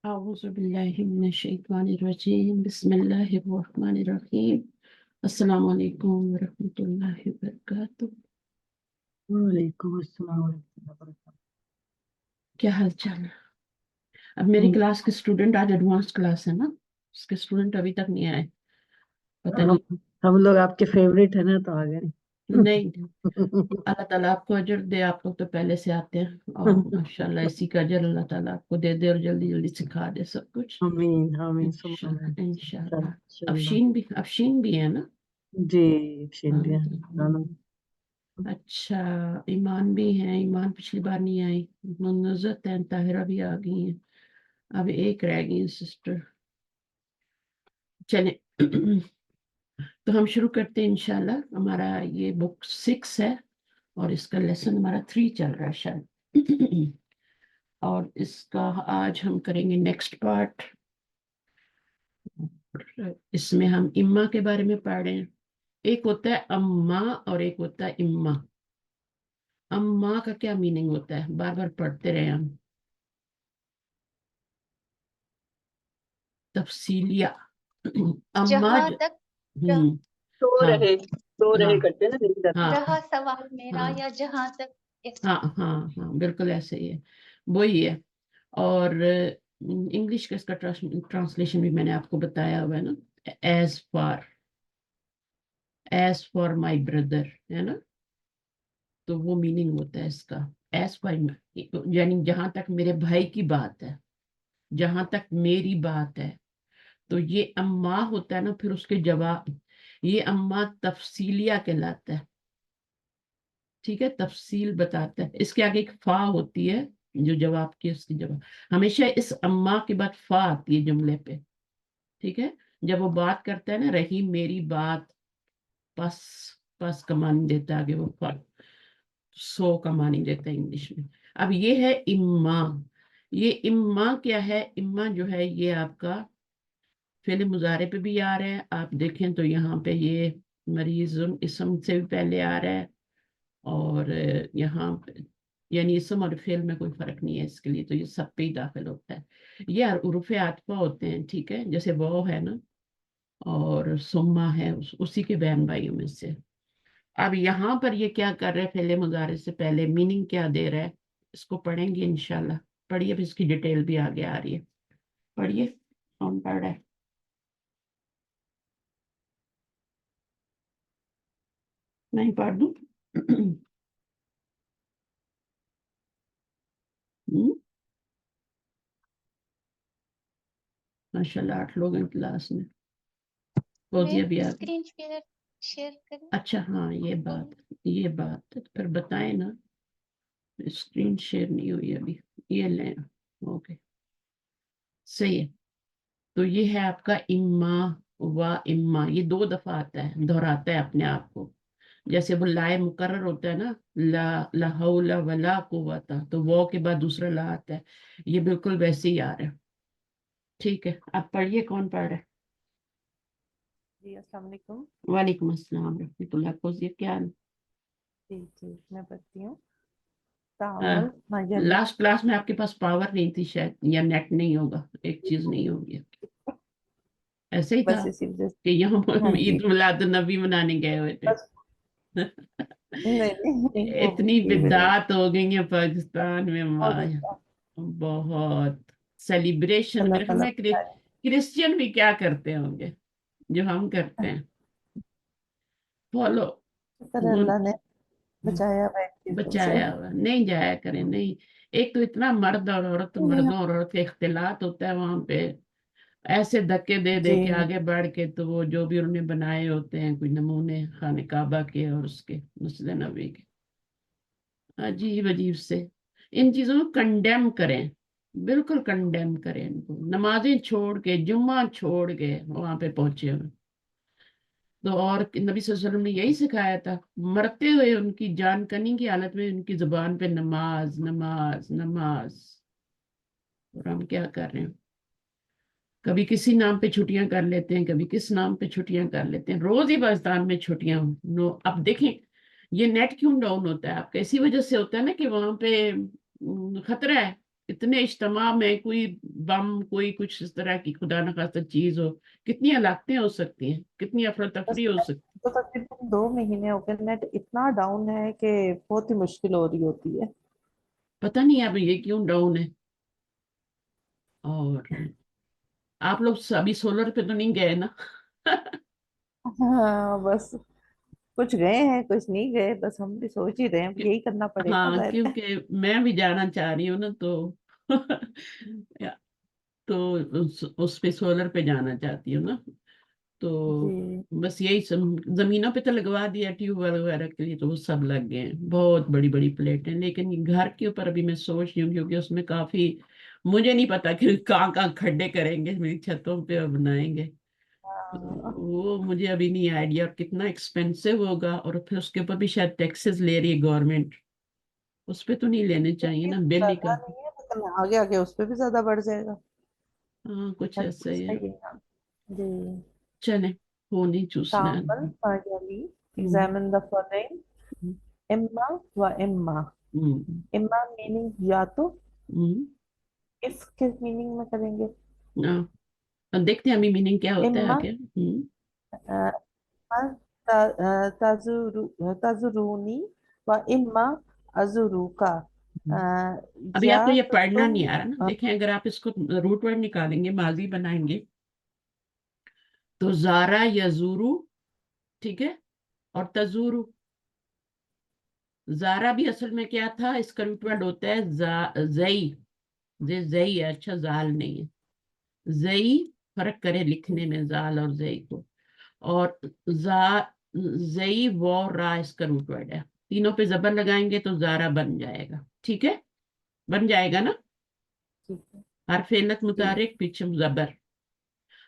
أعوذ بالله من الشيطان الرجيم بسم الله الرحمن الرحيم السلام علیکم ورحمۃ اللہ وبرکاتہ۔ وعلیکم السلام ورحمۃ اللہ وبرکاتہ۔ کیا حال چال ہے؟ اب میری کلاس کے اسٹوڈنٹ، آج ایڈوانس کلاس ہے نا، اس کے اسٹوڈنٹ ابھی تک نہیں آئے، پتہ نہیں۔ ہم لوگ آپ کے فیوریٹ ہیں نا تو آ گئے۔ نہیں، اللہ تعالیٰ آپ کو اجر دے، آپ لوگ تو پہلے سے آتے ہیں اور ماشاءاللہ اسی کا اجر اللہ تعالیٰ آپ کو دے دے اور جلدی جلدی سکھا دے سب کچھ آمین آمین ثم آمین۔ انشاءاللہ۔ انشاءاللہ۔ افشین بھی ہے نا؟ جی افشین بھی ہیں دونوں۔ اچھا، ایمان بھی ہیں، ایمان پچھلی بار نہیں آئی، منزت ہیں، طاہرہ بھی آ گئی ہیں، اب ایک رہ گئی سسٹر۔ چلیں تو ہم شروع کرتے ہیں انشاءاللہ۔ ہمارا یہ بک 6 ہے اور اس کا لیسن ہمارا 3 چل رہا ہے شاید، اور اس کا آج ہم کریں گے نیکسٹ پارٹ۔ اس میں ہم اما کے بارے میں پڑھ رہے ہیں۔ ایک ہوتا ہے اما اور ایک ہوتا ہے اما۔ اما کا کیا میننگ ہوتا ہے؟ بار بار پڑھتے رہے ہم۔ تفصیلیہ اما جہاں تک سو رہے ہاں کرتے ہیں نا۔ ہاں رہا سوال میرا، ہاں یا جہاں تک ہاں ہاں ہاں بالکل ایسے ہی ہے، وہی ہے۔ اور انگلش کا اس کا ٹرانسلیشن بھی میں نے آپ کو بتایا ہوا ہے نا، ایز فار مائی بردر ہے نا، تو وہ میننگ ہوتا ہے اس کا، ایز فار، یعنی جہاں تک میرے بھائی کی بات ہے، جہاں تک میری بات ہے، تو یہ اما ہوتا ہے نا، پھر اس کے جواب یہ اما تفصیلیہ کہلاتا ہے، ٹھیک ہے، تفصیل بتاتا ہے۔ اس کے آگے ایک فا ہوتی ہے جو جواب کی، اس کی جواب ہمیشہ اس اما کے بعد فا آتی ہے جملے پہ، ٹھیک ہے۔ جب وہ بات کرتا ہے نا، رہی میری بات، پس کا معنی دیتا ہے آگے وہ فا، سو کا معنی دیتا ہے انگلش میں۔ اب یہ ہے اما۔ یہ اما کیا ہے؟ اما جو ہے یہ آپ کا فعل مضارع پہ بھی آ رہا ہے، آپ دیکھیں تو یہاں پہ یہ مریض اسم سے بھی پہلے آ رہا ہے، اور یہاں پہ یعنی اسم اور فعل میں کوئی فرق نہیں ہے اس کے لیے، تو یہ سب پہ ہی داخل ہوتا ہے۔ یہ حروف عاطفہ ہوتے ہیں، ٹھیک ہے، جیسے وہ ہے نا اور سما ہے، اسی کے بہن بھائیوں میں سے۔ اب یہاں پر یہ کیا کر رہے ہیں؟ فعل مضارع سے پہلے میننگ کیا دے رہا ہے، اس کو پڑھیں گے انشاءاللہ۔ پڑھیے، پھر اس کی ڈیٹیل بھی آگے آ رہی ہے، پڑھیے، کون پڑھ رہا ہے؟ میں ہی پڑھ دوں؟ ماشاءاللہ 8 لوگ ہیں کلاس میں، فوزیہ بھی آ گئی۔ اسکرین شیئر کریں۔ اچھا ہاں، یہ بات پھر بتائیں نا، اسکرین شیئر نہیں ہوئی ابھی، یہ لیں، اوکے صحیح ہے۔ تو یہ ہے آپ کا اما و اما، یہ 2 دفعہ آتا ہے، دہراتا ہے اپنے آپ کو، جیسے وہ لائے مقرر ہوتا ہے نا، لا حول ولا قوت، تو وہ کے بعد دوسرا لا آتا ہے، یہ بالکل ویسے ہی آ رہا ہے، ٹھیک ہے۔ آپ پڑھیے، کون پڑھ رہا ہے؟ جی السلام علیکم۔ وعلیکم السلام رحمۃ اللہ، فوزیہ کیا حال؟ جی میں پڑھتی ہوں۔ تعامل مجل لاسٹ کلاس میں آپ کے پاس پاور نہیں تھی شاید، یا نیٹ نہیں ہوگا، ایک چیز نہیں ہوگی، ایسے ہی تھا بس اسی وجہ کہ یہاں ہاں جی عید میلاد النبی منانے گئے ہوئے تھے۔ بس نہیں وہ اتنی یہ میرے بدعات ہو گئی ہیں پاکستان میں، بہت سیلیبریشن، اللہ میرے خیال تعالیٰ میں کرسچین بھی کیا کرتے ہوں گے جو ہم کرتے ہیں، فالو شکر ہے اللہ نے بچایا ہوا ہے ان چیزوں سے۔ بچایا ہوا، نہیں جایا کریں، نہیں۔ ایک تو اتنا مرد اور عورت، مردوں اور عورت کا اختلاط ہوتا ہے وہاں پہ، ایسے دھکے دے دے جی کے آگے بڑھ کے، تو وہ جو بھی انہوں نے بنائے ہوتے ہیں کوئی نمونے خانہ کعبہ کے اور اس کے مسجد نبوی کے، عجیب عجیب سے، ان چیزوں کو کنڈیم کریں، بالکل کنڈیم کریں ان کو، نمازیں چھوڑ کے، جمعہ چھوڑ کے وہاں پہ پہنچے ہوئے، تو اور نبی صلی اللہ علیہ وسلم نے یہی سکھایا تھا، مرتے ہوئے ان کی جان کنی کی حالت میں ان کی زبان پہ نماز نماز نماز، اور ہم کیا کر رہے ہیں؟ کبھی کسی نام پہ چھٹیاں کر لیتے ہیں، کبھی کس نام پہ چھٹیاں کر لیتے ہیں، روز ہی پاکستان میں چھٹیاں اب دیکھیں یہ نیٹ کیوں ڈاؤن ہوتا ہے آپ کا؟ اسی وجہ سے ہوتا ہے نا کہ وہاں پہ خطرہ ہے، इतने इज्तिमा में कोई बम, कोई कुछ इस तरह की खुदा न खास्ता चीज हो, कितनी हलाकतें हो सकती हैं, कितनी अफरा बस तफरी हो सकती तो तकरीबन 2 महीने हो गए, नेट इतना डाउन है कि बहुत ही मुश्किल हो रही होती है। है। पता नहीं अब ये क्यों डाउन है। और आप लोग अभी सोलर पे तो नहीं गए ना? हाँ बस, कुछ गए हैं कुछ नहीं गए, बस हम भी सोच ही रहे हैं, यही करना पड़ेगा हाँ, जाहिर है। क्योंकि मैं भी जाना चाह रही हूँ ना, तो या- तो उस पे सोलर पे जाना चाहती हूँ ना, तो जी। बस यही जमीनों पे तो लगवा दिया ट्यूबवेल वगैरह के लिए, तो वो सब लग गए हैं, बहुत बड़ी बड़ी प्लेटें, लेकिन ये घर के ऊपर अभी मैं सोच रही हूँ, क्योंकि उसमें काफी, मुझे नहीं पता कि कहाँ कहाँ खड्डे करेंगे मेरी छतों पे और बनाएंगे, तो हाँ, वो मुझे अभी नहीं आइडिया, और कितना एक्सपेंसिव होगा, और फिर उसके ऊपर भी शायद टैक्सेस ले रही है गवर्नमेंट, उस पे तो नहीं लेने चाहिए इतनी ना, बिल ही ज्यादा का। नहीं है, लेकिन आगे आगे उस पर भी ज्यादा बढ़ जाएगा। हाँ, कुछ हर ऐसा चीज ही का है। ही है ना। जी। चले, वो नहीं चूसना है। Sample finally hmm, examine the following. Hmm, Imma wa imma. Hmm, Imma meaning या तो, हम्म, if किस मीनिंग में करेंगे? हाँ, अब देखते हैं अभी मीनिंग क्या होता है इम्मा आगे। तजुरू तजुरूनी व इम्मा अजुरूका। अ, अभी या आपको ये तो पढ़ना तुम नहीं आ रहा ना, देखें अगर आप इसको रूट वर्ड निकालेंगे, माजी बनाएंगे, तो जारा यजूरू, ठीक है, और तजूरू, जारा भी असल में क्या था, इसका रूट वर्ड होता है जई, जई है, अच्छा जाल नहीं है, जई, फर्क करे लिखने में जाल और जई को, और जा, जई वो रा इसका रूट वर्ड है, तीनों पे जबर लगाएंगे तो जारा बन जाएगा, ठीक है, बन जाएगा ना। ठीक है। हरफ इल्लत जी। मुतारिक पीछे जबर,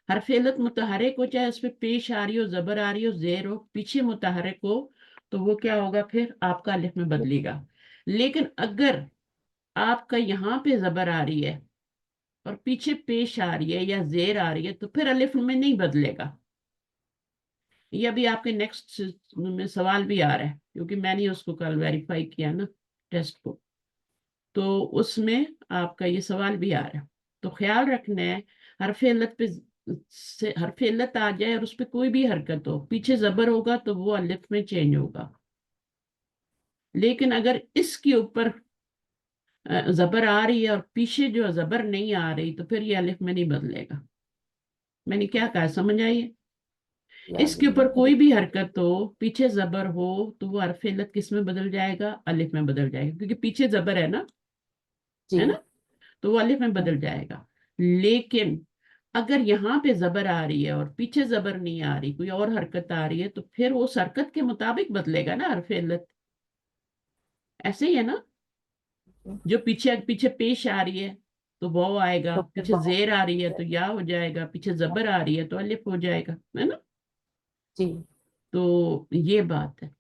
हरफ इल्लत मुतहरिक हो, चाहे उसपे पेश आ रही हो, जबर आ रही हो, जेर हो, पीछे मुतहरिक हो, तो वो क्या होगा, फिर आपका अलिफ में बदलेगा। लेकिन अगर आपका यहाँ पे जबर आ रही है और पीछे पेश आ रही है या जेर आ रही है, तो फिर अलिफ में नहीं बदलेगा। ये अभी आपके नेक्स्ट में सवाल भी आ रहा है, क्योंकि मैंने उसको कल वेरीफाई किया ना, टेस्ट को, तो उसमें आपका ये सवाल भी आ रहा है। तो ख्याल रखना है, हरफ इल्लत पे से हरफ इल्लत आ जाए और उस पे कोई भी हरकत हो, पीछे जबर होगा तो वो अलिफ में चेंज होगा। लेकिन अगर इसके ऊपर जबर आ रही है और पीछे जो जबर नहीं आ रही, तो फिर ये अलिफ में नहीं बदलेगा। मैंने क्या कहा, समझ आई है? या इसके ऊपर कोई भी हरकत हो, पीछे जबर हो, तो वो हरफ इल्लत किस में बदल जाएगा, अलिफ में बदल जाएगा, क्योंकि पीछे जबर है ना, जी। है ना, तो वो अलिफ में बदल जाएगा। लेकिन अगर यहाँ पे जबर आ रही है और पीछे जबर नहीं आ रही, कोई और हरकत आ रही है, तो फिर वो उस हरकत के मुताबिक बदलेगा ना हरफ इल्लत। ऐसे ही है ना, जो पीछे पीछे पेश आ रही है तो वो आएगा, तो फिर पीछे बहुत। जेर आ रही है तो या हो जाएगा, पीछे जबर आ रही है तो अलिफ हो जाएगा, है ना। जी। तो ये बात है।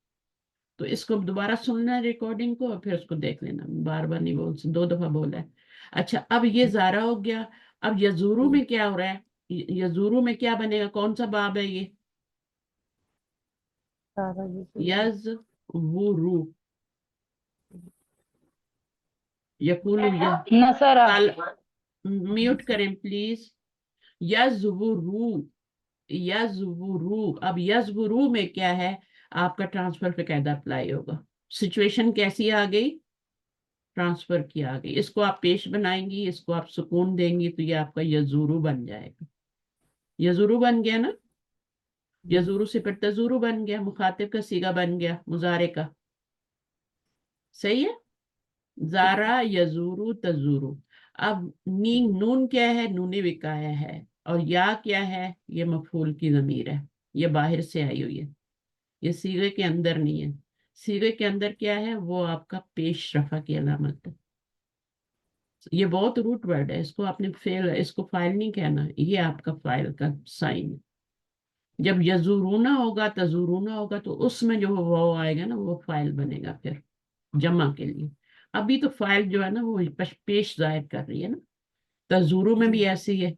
तो इसको दोबारा सुनना है रिकॉर्डिंग को, और फिर उसको देख लेना, बार बार नहीं बोल, 2 दफा बोला है। अच्छा, अब ये जारा हो गया। अब यजूरू जी। में क्या हो रहा है, यजूरू में क्या बनेगा, कौन सा बाब है ये, सारा ये शुरू। यज वो रू, यकूलु यह, नसरा। ताल, म्यूट करें प्लीज। यजवुरू, यजवुरू, अब यजवुरू में क्या है, आपका ट्रांसफर पे कायदा अप्लाई होगा। सिचुएशन कैसी आ गई, ट्रांसफर की आ गई, इसको आप पेश बनाएंगी, इसको आप सुकून देंगी, तो ये आपका यजूरू बन जाएगा। यजूरू बन गया ना, यजूरू से फिर तजूरू बन गया, मुखातिब का सीगा बन गया, मुजारे का, सही है। ठीक है। जारा यजूरू तजूरू। अब नीन, नून क्या है, नूने विकाया है, और या क्या है, ये मफूल की जमीर है, ये बाहर से आई हुई है, ये सीगे के अंदर नहीं है। सीगे के अंदर क्या है, वो आपका पेश रफा की अलामत है। ये बहुत रूट वर्ड है, इसको आपने फेल, इसको फाइल नहीं कहना, ये आपका फाइल का साइन है। जब यजूरूना होगा, तजूरूना होगा, तो उसमें जो वो आएगा ना, वो फाइल बनेगा फिर जमा के लिए। अभी तो फाइल जो है ना, वो पेश जाहिर कर रही है ना, तजूरू में जी। भी ऐसी है।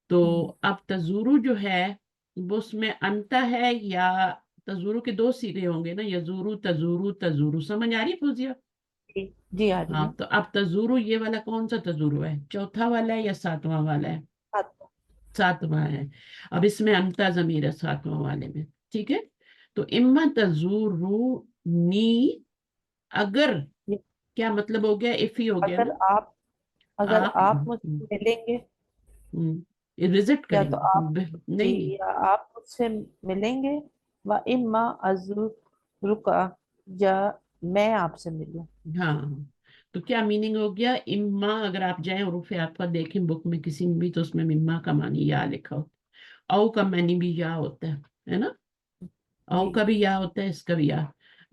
तो हम्म। अब तजूरू जो है, वो उसमें अंता है, या तजूरू के 2 सीधे होंगे ना, यजूरू तजूरू तजूरू, समझ आ रही है फौजिया? जी आ रही हाँ, है। तो अब तजूरु, ये वाला कौन सा तजूरु है? चौथा वाला है या सातवां वाला है? सात- सातवां है। अब इसमें अंता जमीर है सातवां वाले में, ठीक है। तो इम्मा तजूरू नी, अगर, ये क्या मतलब हो गया? इफ ही हो गया अगर ना। आप अगर आप आप मुझसे मिलेंगे, विजिट या तो आप करेंगे, जी नहीं नहीं। या आप मुझसे मिलेंगे, व इम्मा रुका, या मैं आपसे मिलूं। हाँ हाँ। तो क्या मीनिंग हो गया? इम्मा, अगर आप जाए उरूफ आपका देखें बुक में किसी में भी, तो उसमें इम्मा का मानी या लिखा हो। औ का मानी भी या होता है ना? औ जी। का भी या होता है, इसका भी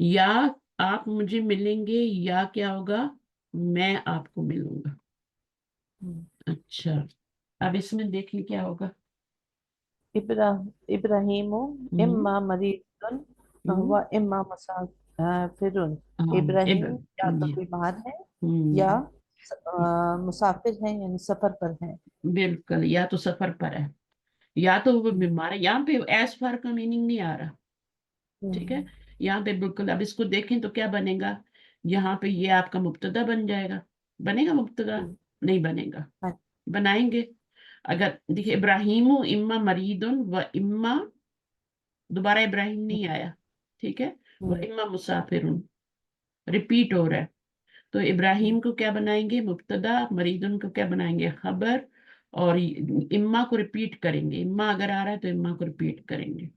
या आप मुझे मिलेंगे, या क्या होगा? मैं आपको मिलूंगा। हम्म। अच्छा, अब इसमें देखिए क्या होगा। इब्रा इब्राहिमो हम्म इम्मा मरीदुन हम्म व इम्मा मुसाफिरुन। हाँ इब्राहिम या तो जी। बीमार है, या हम्म मुसाफिर है, यानी सफर पर है। बिल्कुल, या तो सफर पर है, या तो वो हम्म। बीमार है। यहाँ पे एस फर का मीनिंग नहीं आ रहा, ठीक है। हम्म। यहाँ पे बिल्कुल, अब इसको देखें तो क्या बनेगा? यहाँ पे ये आपका मुब्तदा बन जाएगा। बनेगा मुब्तदा? जी। नहीं बनेगा। हाँ। बनाएंगे। अगर देखिए, इब्राहिम इम्मा मरीदुन व इम्मा, दोबारा इब्राहिम नहीं आया, ठीक है। व हम्म। इम्मा मुसाफिरुन, रिपीट हो रहा है। तो इब्राहिम को क्या बनाएंगे? मुब्तदा। मरीदुन को क्या बनाएंगे? खबर। और इम्मा को रिपीट करेंगे। इम्मा अगर आ रहा है तो इम्मा को रिपीट करेंगे।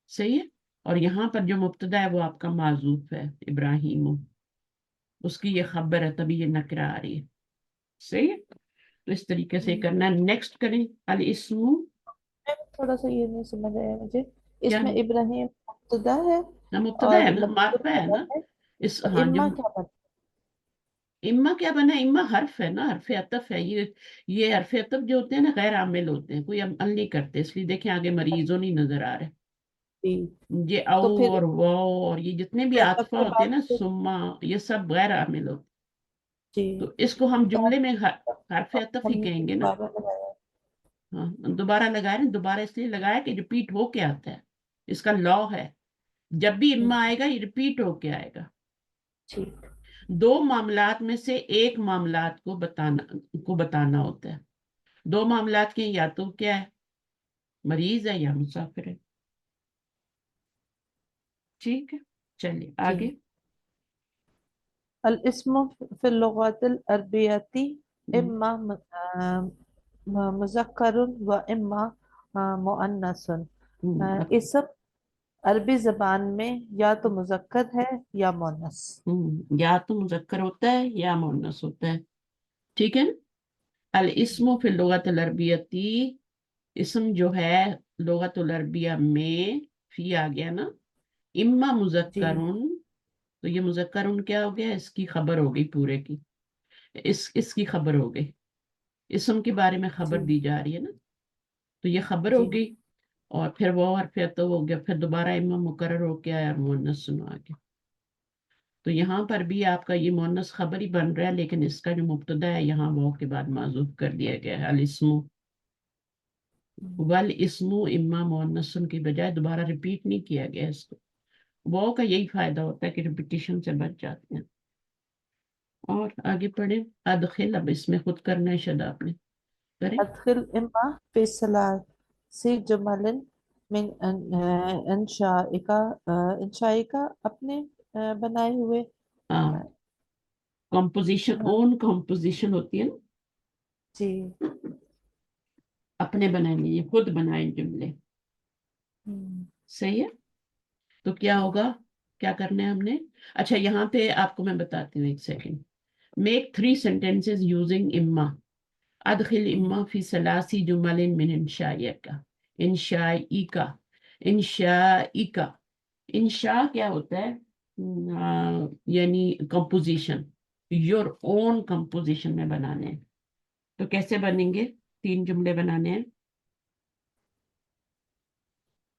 सही है। और यहाँ पर जो मुब्तदा है वो आपका माजूफ है, इब्राहिम, उसकी ये खबर है, तभी ये नकरा आ रही है। सही है। तो इस तरीके से करना है। नेक्स्ट करें, अल इस्मु। थोड़ा सा ये नहीं समझ आया मुझे। क्या? इसमें इब्राहिम मुब्तदा है ना मुब्तदा है और ना, मजकूर मारफा है खबर ना। है, इस, तो हाँ, जो इम्मा क्या बना? इम्मा क्या बना? इम्मा हर्फ है ना, हर्फ अतफ है ये हर्फ अतफ जो होते हैं ना, गैर आमिल होते हैं, कोई अमल नहीं करते, इसलिए देखें आगे मरीजों नहीं नजर आ रहे। जी। ये औ तो फिर और वो और ये जितने भी तब आतफा के होते हैं बाद ना, फिर सुम्मा, ये सब गैर आमिल होते जी। हैं। तो इसको हम तो जुमले में हर्फ अतफ ही हमने कहेंगे ना। दोबारा लगाया। हाँ, दोबारा लगाया ना, दोबारा इसलिए लगाया कि रिपीट होके आता है। इसका लॉ है, जब भी हम्म। इम्मा आएगा ये रिपीट होके आएगा। ठीक। दो मामलात में से एक मामलात को बताना होता है। दो मामलात के, या तो क्या है? मरीज है या मुसाफिर है। ठीक है, चलिए जी। आगे। अल इस्मु फिल लुगातिल अरबियती हम्म, इम्मा मुज़क्करुन व इम्मा मुअन्नसुन। अब इस्म अरबी जबान में या तो मुज़क्कर है या मुअन्नस। या तो मुजक्कर होता है या मुन्नस होता है, ठीक है ना। अल इस्मु फिल लुगतिल अरबियती, इसम जो है लुगतुल अरबिया में, फी आ गया ना, इम्मा जी। मुजक्करुन। तो ये मुजक्करुन क्या हो गया? इसकी खबर हो गई पूरे की, इसकी खबर हो गई। इसम के बारे में जी। खबर दी जा रही है ना, तो ये खबर हो जी। गई। और फिर वो और फिर तो हो गया, फिर दोबारा इमाम मुकर्रर हो गया और मुअन्नस सुना गया। तो यहाँ पर भी आपका ये मुअन्नस खबर ही बन रहा है, लेकिन इसका जो मुब्तदा है यहाँ वो के बाद माजूफ कर दिया गया है, अल इस्मु। वल इस्मु इम्मा मुअन्नसुन की बजाय दोबारा रिपीट नहीं किया गया इसको। वो का यही फायदा होता है कि रिपीटिशन से बच जाते हैं। और आगे पढ़े, अदखिल, अब इसमें खुद करना है शायद आपने, करें। अदखिल इम्मा फी सलासी जुमलिन मिन इंशाइका, इंशाइका अपने बनाए हुए। हाँ, कॉम्पोजिशन, हाँ। ओन कॉम्पोजिशन होती है ना, जी। अपने बनाएंगे, ये खुद बनाए जुमले। हम्म। सही है। तो क्या जी। होगा? क्या करना है हमने? अच्छा, यहाँ पे आपको मैं बताती हूँ, एक सेकंड। मेक 3 sentences यूजिंग इम्मा। अदखिल हम्म। इम्मा फी सलासी जुमलिन मिन इंशाइका। इंशाइका, इंशाइका। इंशा क्या होता है? यानी कंपोजिशन, योर ओन कंपोजिशन में बनाने हैं। तो कैसे बनेंगे? 3 जुमले बनाने हैं।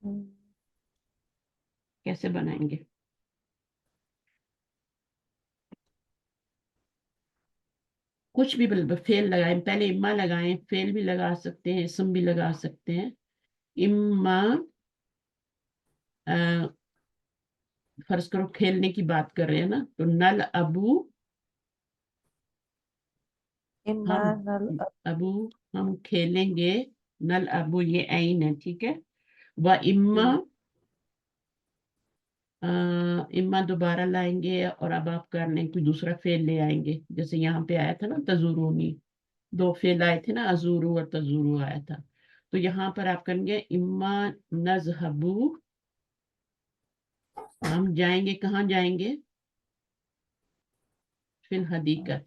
हम्म। कैसे बनाएंगे? कुछ भी फेल लगाएं, पहले इम्मा लगाएं, फेल भी लगा सकते हैं, इसम भी लगा सकते हैं। इम्मा فرض کرو کھیلنے کی بات کر رہے ہیں نا، تو نل ابو، إما ہم نلعب ابو ہم کھیلیں گے، نل ابو یہ عین ہے، ٹھیک ہے، و اما اما دوبارہ لائیں گے، اور اب آپ کر لیں کوئی دوسرا فعل لے آئیں گے، جیسے یہاں پہ آیا تھا نا تزورونی، دو فعل آئے تھے نا، ازورو اور تزورو آیا تھا، تو یہاں پر آپ کریں گے اما نذهبو، ہم جائیں گے، کہاں جائیں گے؟ فی الحدیقہ،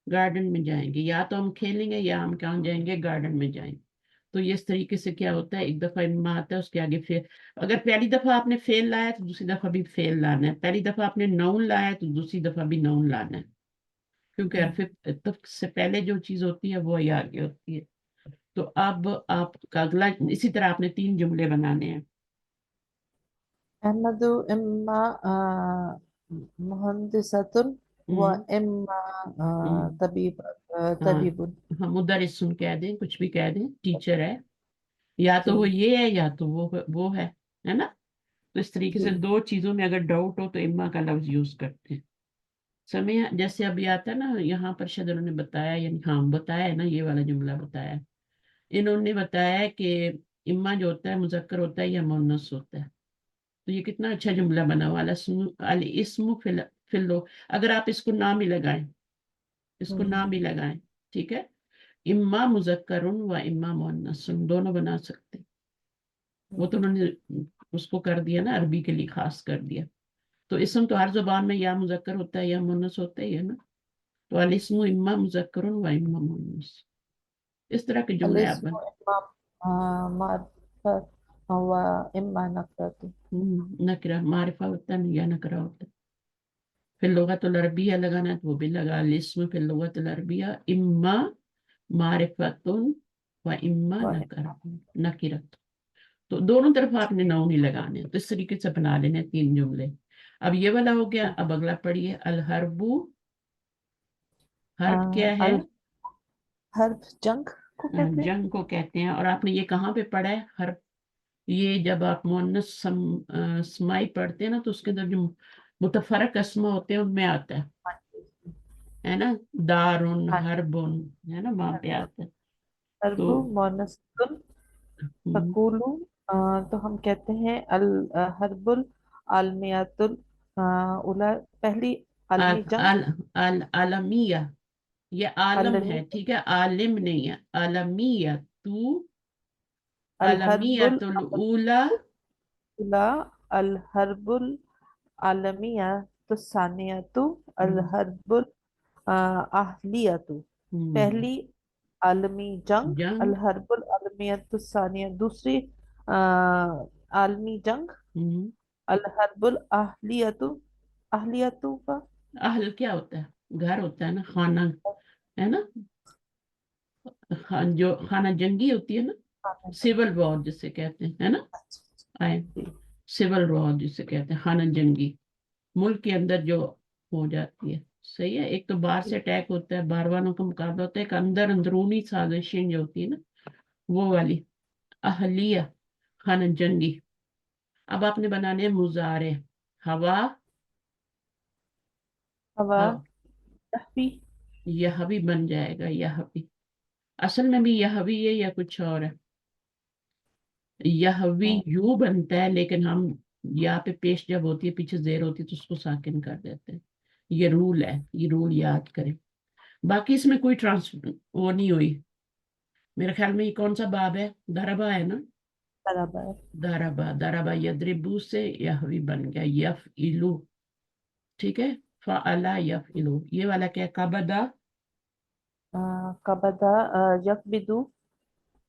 گارڈن میں جائیں گے، یا تو ہم کھیلیں گے یا ہم کہاں جائیں گے؟ گارڈن میں جائیں گے۔ تو یہ اس طریقے سے کیا ہوتا ہے، ایک دفعہ اما آتا ہے، اس کے آگے فعل، اگر پہلی دفعہ آپ نے فعل لایا تو دوسری دفعہ بھی فعل لانا ہے، پہلی دفعہ آپ نے نون لایا ہے تو دوسری دفعہ بھی نون لانا ہے، کیونکہ حرف عطف سے پہلے جو چیز ہوتی ہے وہ ہی آگے ہوتی ہے۔ تو اب آپ کا اگلا اسی طرح آپ نے 3 جملے بنانے ہیں۔ أحمد إما مهندسة ہم، وإما ہم، طبيب ہاں طبيب ہم مدرسن کہہ دیں، کچھ بھی کہہ دیں، ٹیچر ہے، یا تو وہ جی یہ ہے یا تو وہ ہے نا؟ تو اس طریقے سے جی 2 چیزوں میں اگر ڈاؤٹ ہو تو اما کا لفظ یوز کرتے ہیں۔ سمجھے؟ جیسے ابھی آتا ہے نا یہاں پر شاید انہوں نے بتایا، یعنی ہاں بتایا ہے نا، یہ والا جملہ بتایا ہے، انہوں نے بتایا ہے کہ اما جو ہوتا ہے مذکر ہوتا ہے یا مؤنث ہوتا ہے، تو یہ کتنا اچھا جملہ بنا ہوا الاسم فی اللغة، اگر آپ اس کو نام بھی لگائیں، اس کو نام بھی لگائیں، ٹھیک ہے، اما مذکر و اما مؤنث دونوں بنا سکتے ہیں۔ وہ تو انہوں نے اس کو کر دیا نا، عربی کے لیے خاص کر دیا، تو اسم تو ہر زبان میں یا مذکر ہوتا ہے یا مؤنث ہوتا ہی ہے نا، تو الاسم اما مذکر و اما مؤنث، اس طرح کے جملے آپ الاسم إما معرفة وإما نكرة نکرہ معرفہ ہوتا ہے یا نکرہ ہوتا ہے، فی اللغت العربیہ لگانا ہے تو وہ بھی لگا، الاسم فی اللغت العربیہ اما معرفت و اما نکرت، تو دونوں طرف آپ نے نون ہی لگانے ہیں، تو اس طریقے سے بنا لینے 3 جملے۔ اب یہ والا ہو گیا، اب اگلا پڑھیے، الحرب، حرب کیا ہے؟ حرب جنگ کو کہتے ہیں جنگ کو کہتے ہیں، اور آپ نے یہ کہاں پہ پڑھا ہے حرب؟ یہ جب آپ مؤنث سمائی پڑھتے ہیں نا تو اس کے اندر جو متفرق اسما ہوتے ہیں ان میں آتا ہے نا، دارن ہاں حربن، ہے نا، وہاں پہ آتا ہے، حرب تو مؤنث ہم، تقولو تو ہم کہتے ہیں الحرب العالمیت الاولی پہلی عالمی جنگ عالمیہ، یہ عالم عالمی ہے، ٹھیک ہے، عالم نہیں ہے، عالمیہ تو، الحرب عالمیت الاولی، الاولى الحرب العالمیہ الثانیہ الحرب الاہلیہ پہلی عالمی جنگ جنگ، الحرب العالمیہ الثانیہ دوسری عالمی جنگ الحرب الاہلیہ کا اہل کیا ہوتا ہے؟ گھر ہوتا ہے نا، خانہ، ہے نا، جو خانہ جنگی ہوتی ہے نا، سول وار جسے کہتے ہیں، ہے نا، آئے سول وار جسے کہتے ہیں، خانہ جنگی، ملک کے اندر جو ہو جاتی ہے، صحیح ہے، ایک تو باہر سے اٹیک ہوتا ہے، باہر والوں کا مقابلہ ہوتا ہے، ایک اندر اندرونی سازشیں جو ہوتی ہے نا وہ والی، اہلیہ، خانہ جنگی۔ اب آپ نے بنانے ہیں مضارع، ہوا، ہوا تحفی یہ بھی بن جائے گا، یہ بھی اصل میں بھی یہ بھی ہے یا کچھ اور ہے؟ یہوی یوں بنتا ہے، لیکن ہم یہاں پہ پیش جب ہوتی ہے پیچھے زیر ہوتی ہے تو اس کو ساکن کر دیتے ہیں، یہ رول ہے، یہ رول یاد کریں، باقی اس میں کوئی وہ نہیں ہوئی، میرے خیال میں یہ کون سا باب ہے؟ دربا ہے نا، برابر دربا، دربا یدربو سے یہوی بن گیا، یف الو، ٹھیک ہے، فعلا یف الو، یہ والا کیا ہے؟ قبدا، قبضہ یقبضو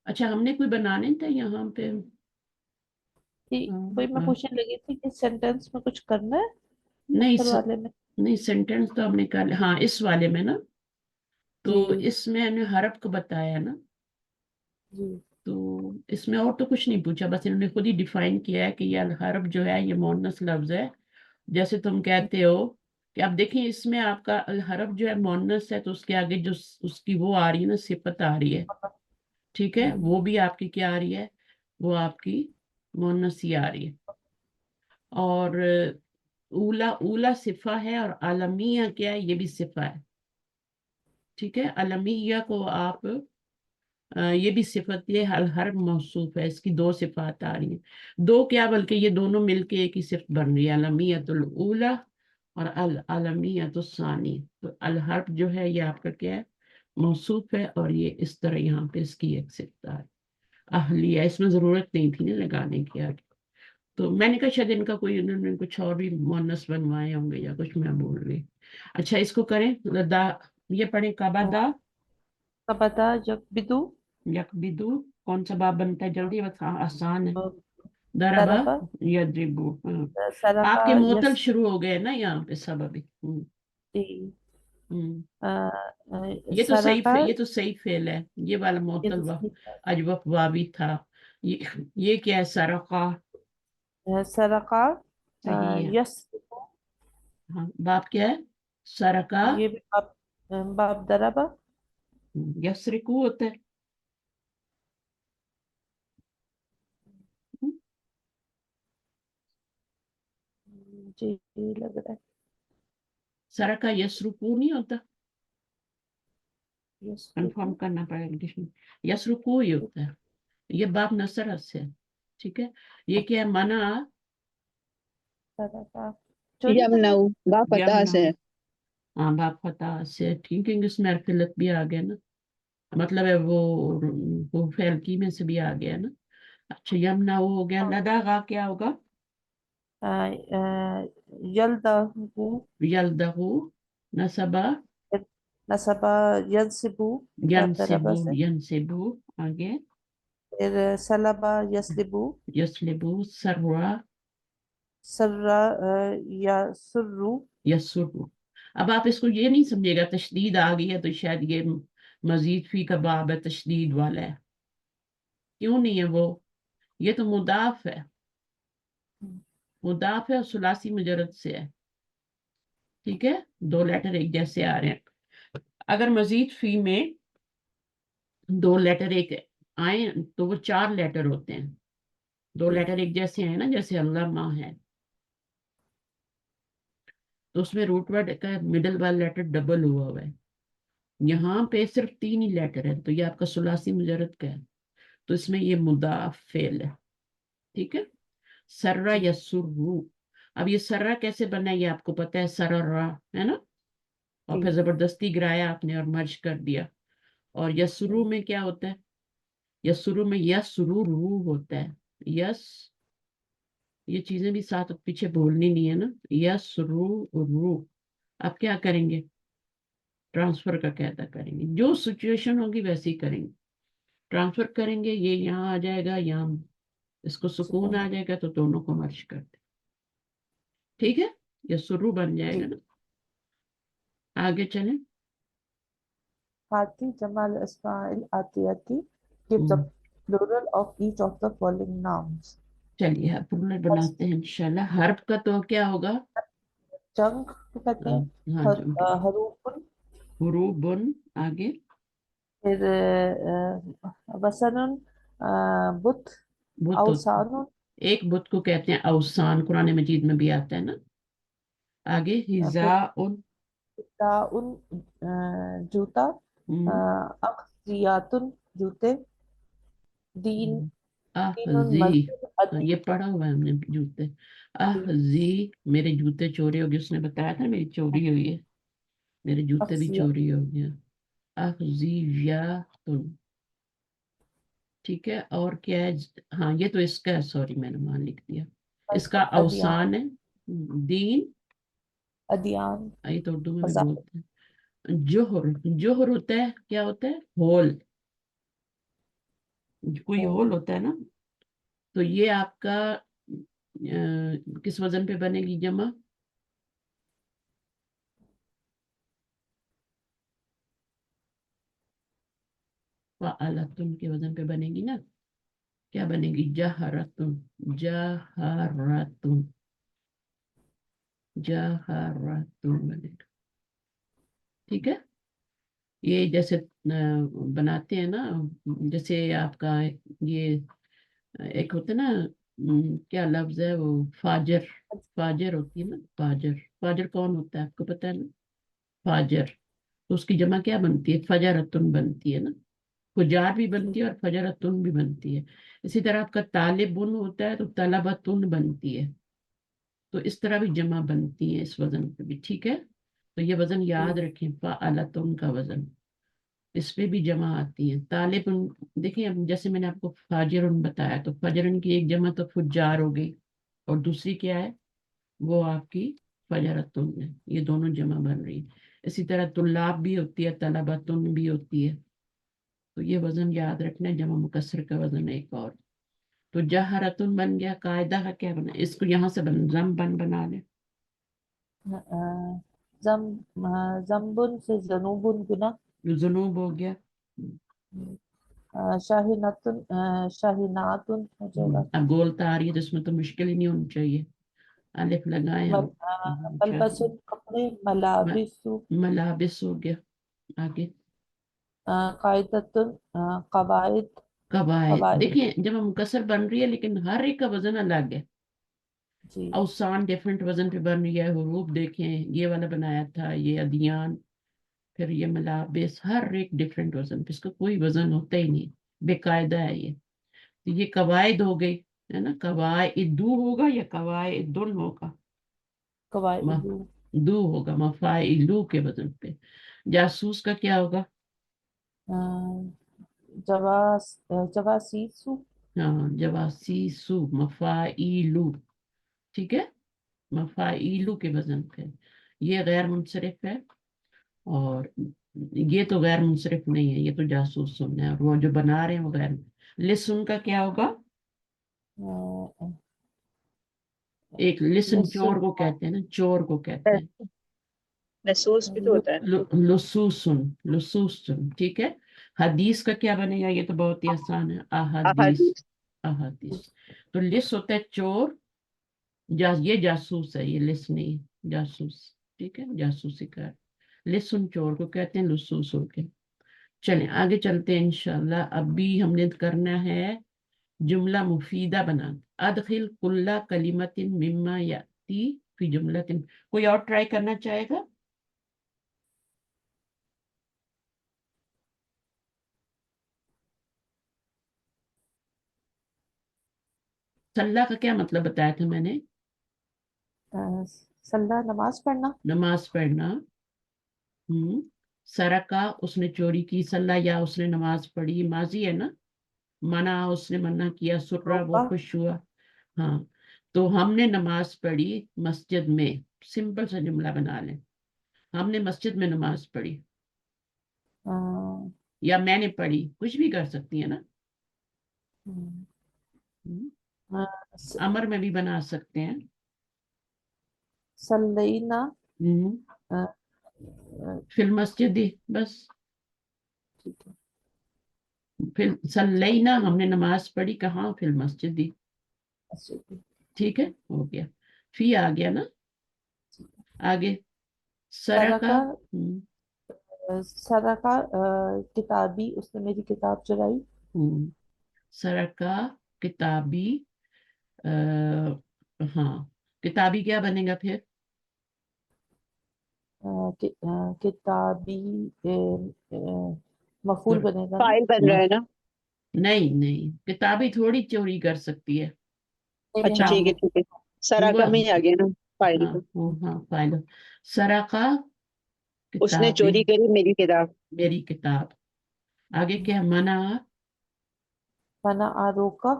اچھا ہم نے کوئی بنانے تھے یہاں پہ، کہ وہی میں پوچھنے لگی تھی کہ سینٹینس میں کچھ کرنا ہے نہیں اوپر والے میں نہیں سینٹینس تو ہم نے کر لیا، ہاں اس والے میں نا، تو جی اس میں ہم نے حرف کو بتایا نا، جی تو اس میں اور تو کچھ نہیں پوچھا، بس انہوں نے خود ہی ڈیفائن کیا ہے کہ یہ الحرف جو ہے یہ مؤنث لفظ ہے، جیسے تم کہتے ہو کہ اب دیکھیں اس میں آپ کا الحرف جو ہے مؤنث ہے تو اس کے آگے جو اس کی وہ آ رہی ہے نا، صفت آ رہی ہے، ٹھیک ہے، وہ بھی آپ کی کیا آ رہی ہے؟ वो आपकी मुन्नसी आ रही है। और ऊला, ऊला सिफा है और अलमिया क्या है, ये भी सिफा है। ठीक है, अलमिया को आप ये भी सिफत, ये हर मौसूफ है, इसकी दो सिफात आ रही हैं। दो क्या, बल्कि ये दोनों मिलके एक ही सिफत बन रही है, अलमियतुल ऊला और अलमियतुस सानी। तो अल हर्फ जो है ये आपका क्या है, मौसूफ है, और ये इस तरह यहाँ पे इसकी एक सिफत आ रही है। अहलिया, इसमें जरूरत नहीं थी ना लगाने की आगे। तो मैंने कहा शायद इनका कोई, उन्होंने कुछ और भी मुअन्नस बनवाए होंगे या कुछ, मैं बोल रही। अच्छा, इसको करें दा, ये पढ़े कबादा कबदा यकबिदु यकबिदु। कौन सा बाब बनता है, जल्दी बता, आसान है। दरबा दरबा यद्रिबु, हाँ। सरका आपके मोतल यस शुरू हो गए ना यहाँ पे सब अभी। हम्म। सरका ये तो सही फेल है, ये वाला ये मोतल तो वाह, सही है। अजवफ वावी था। ये ये क्या है, सरका। सरका सही है। यस हाँ, बाप क्या है, सरका। ये भी बाप बाप दरबा यसरिकू होता है। हम्म, जी लग रहा है सरका यसरुकू नहीं होता, यस कंफर्म करना पड़ेगा डिक्शनरी। यसरुकू ही होता है। ये बाप नसर से है। ठीक है, ये क्या है, मना सरका चोरी करना यमनऊ बा फतह यमना। से। हाँ, बाप फता से, ठीक है, इसमें अरफिलत भी आ गया ना, मतलब है वो फैलकी में से भी आ गया ना। अच्छा, यमना वो हो गया, लदागा क्या होगा, यल्दहु यलदगु। नसबा नसबा यंसिबु बाप दरबा यनसिबु, से यनसिबु। आगे फिर सलबा यसलिबु यसलिबु, सर्रा सर्रा यसुर्रु यसुरु। अब आप इसको ये नहीं समझिएगा, तशदीद आ गई है तो शायद ये मजीद फी का बाब है, तशदीद वाला है। क्यों नहीं है वो, ये तो मुदाफ है, मुदाफ है और सुलासी मुजरद से है। ठीक है, दो लेटर एक जैसे आ रहे हैं। अगर मजीद फी में दो लेटर एक आए तो वो चार लेटर होते हैं। दो लेटर एक जैसे हैं ना, जैसे अल्लाह माँ है, तो उसमें रूट वर्ड का मिडल वाला लेटर डबल हुआ है। यहाँ पे सिर्फ तीन ही लेटर है, तो ये आपका सुलासी मुजरद का है, तो इसमें ये मुदाफ फेल है। ठीक है, सर्रा या सुर्रू। अब ये सर्रा कैसे बना है, ये आपको पता है, सररा है ना, और फिर जबरदस्ती गिराया आपने और मर्ज कर दिया। और यसुरु में क्या होता है, यसुरु में यसुरु होता है। यस, ये चीजें भी साथ पीछे बोलनी नहीं है ना, यसुरु। आप क्या करेंगे, ट्रांसफर का कहता करेंगे, जो सिचुएशन होगी वैसे ही करेंगे। ट्रांसफर करेंगे, ये यहाँ आ जाएगा, यहाँ इसको सुकून आ जाएगा, तो दोनों को मर्ज कर दे। ठीक है, यसुरु बन जाएगा ना। आगे चलें। Hati Jamal Ismail Atiyati give the hmm, plural of each of the following nouns. चलिए अब प्लूरल बनाते हैं इंशाल्लाह। हर्फ का तो क्या होगा, जंग को कहते हाँ, हैं हाँ जो हरूफुन हुरूबुन। आगे फिर वसनुन बुत बुत होता है, औसानुन एक बुत को कहते हैं अवसान, कुरान मजीद में भी आता है ना। आगे फिर हिजा उन। ताउन जूता अक्सियातुन जूते दीन दीनुन आहजी, मस्जिद हाँ, ये पढ़ा हुआ है हमने, जूते। आहजी, मेरे जूते चोरी हो गए, उसने बताया था मेरी चोरी हुई है, मेरे जूते भी अक्सिया चोरी हो गए। आहजी या तुम। ठीक है, और क्या है, हाँ ये तो इसका है, सॉरी मैंने वहां लिख दिया, इसका अदियान अवसान है। दीन, अदियान ये तो उर्दू में भी मजाक बोलते हैं। जोहर, जोहर होता है, क्या होता है, होल, कोई होल होता है ना। तो ये आपका किस वजन पे बनेगी जमा, फाअलतुन के वजन पे बनेगी ना। क्या बनेगी, जहरतुन, जहरतुन, जहरतुन बनेगा। ठीक है, ये जैसे बनाते हैं ना, जैसे आपका ये ایک ہوتا ہے نا کیا لفظ ہے وہ، فاجر. فاجر ہوتی ہے نا، فاجر. فاجر کون ہوتا ہے آپ کو پتا ہے نا؟ فاجر. تو اس کی جمع کیا بنتی ہے؟ فجرتن بنتی ہے نا. فجار بھی بنتی ہے اور فجرتن بھی بنتی ہے. اسی طرح آپ کا طالبن ہوتا ہے تو طلبتن بنتی ہے. تو اس طرح بھی جمع بنتی ہے اس وزن پہ بھی. ٹھیک ہے، تو یہ وزن یاد رکھیں، فعلتن کا وزن، اس پہ بھی جمع آتی ہے. طالب دیکھیں، اب جیسے میں نے آپ کو فاجرن بتایا تو فجرن کی ایک جمع تو فجار ہو گئی، اور دوسری کیا ہے؟ وہ آپ کی فجرتن ہے. یہ دونوں جمع بن رہی ہے. اسی طرح طلاب بھی ہوتی ہے، طلبتن بھی ہوتی ہے. تو یہ وزن یاد رکھنا ہے. جمع مکسر کا وزن ایک اور. تو جہرتن بن گیا. قاعدہ کا کیا بنا؟ اس کو یہاں سے زم بنا لیں. زم زمبن سے زنوبن گنا. جنوب ہو گیا. شاہیناتن شاہیناتن ہو جائے گا. اب گولتا آ رہی ہے تو اس میں تو مشکل ہی نہیں ہونی چاہیے. الف لگائیں ہم. ملبسن کپڑے. ملابسو ملابس ہو گیا. آگے قاعدتن قواعد. قواعد. قواعد دیکھیں جب مکسر بن رہی ہے لیکن ہر ایک کا وزن الگ ہے. جی. اوسان ڈیفرنٹ وزن پہ بن رہی ہے. حروف دیکھیں، یہ والا بنایا تھا، یہ ادیان، پھر یہ ملابس، ہر ایک ڈیفرنٹ وزن پہ. اس کا کوئی وزن ہوتا ہی نہیں، بے قاعدہ ہے یہ. تو یہ قواعد ہو گئی ہے نا. قواعدو ہوگا یا قواعدن ہوگا؟ قواعد دو ہوگا. مفاعلو کے وزن پہ. جاسوس کا کیا ہوگا؟ جواسیسو. ہاں، جواسیسو. مفاعیلو. ٹھیک ہے، مفاعیلو کے وزن پہ. یہ غیر منصرف ہے، اور یہ تو غیر منصرف نہیں ہے، یہ تو جاسوس سن ہے. اور وہ جو بنا رہے ہیں وہ غیر. لسن کا کیا ہوگا؟ ایک لسن چور کو کہتے ہیں نا، چور کو کہتے ہیں. نصوص بھی تو ہوتا ہے نا. لسوسن. لسوسن. ٹھیک ہے. حدیث کا کیا بنے گا؟ یہ تو بہت ہی آسان ہے. احادیث. احادیث. احادیث. تو لس ہوتا ہے چور. یہ جاسوس ہے، یہ لس نہیں، جاسوس. ٹھیک ہے، جاسوسی کا. لسن چور کو کہتے ہیں، لسوس ہو کے. چلیں آگے چلتے ہیں انشاءاللہ. اب بھی ہم نے کرنا ہے جملہ مفیدہ بنانا. ادخل کل کلمت مما یاتی فی جملۃ. کوئی اور ٹرائی کرنا چاہے گا؟ صلاح کا کیا مطلب بتایا تھا میں نے؟ صلاح نماز پڑھنا. نماز پڑھنا. سرکا اس نے چوری کی. صلاح یا اس نے نماز پڑھی، ماضی ہے نا. منع اس نے منع کیا. سرا وہ روکا. خوش ہوا. ہاں، تو ہم نے نماز پڑھی مسجد میں. سمپل سا جملہ بنا لیں. ہم نے مسجد میں نماز پڑھی، یا میں نے پڑھی، کچھ بھی کر سکتی ہے نا. امر میں بھی بنا سکتے ہیں. صلینا. فی المسجد ہی بس. ٹھیک ہے. پھر صلینا ہم نے نماز پڑھی کہاں؟ فی المسجد ہی. ٹھیک ہے، ہو گیا. فی آ گیا نا. آگے سرکا. سرکا کتابی. اس نے میری کتاب چرائی. سرکا کتابی. ہاں، کتابی کیا بنے گا پھر؟ کتابی مفعول بنے گا نا. فائل بن رہا ہے نا. نہیں نہیں، کتابی تھوڑی چوری کر سکتی ہے. اچھا ہاں. ٹھیک ہے ٹھیک ہے. سراکا میں ہی آ گیا نا فائل ہاں کو. ہاں، فائل. سرکا اس نے کتابی چوری کری میری کتاب. میری کتاب. آگے کیا؟ منع. منع روکا.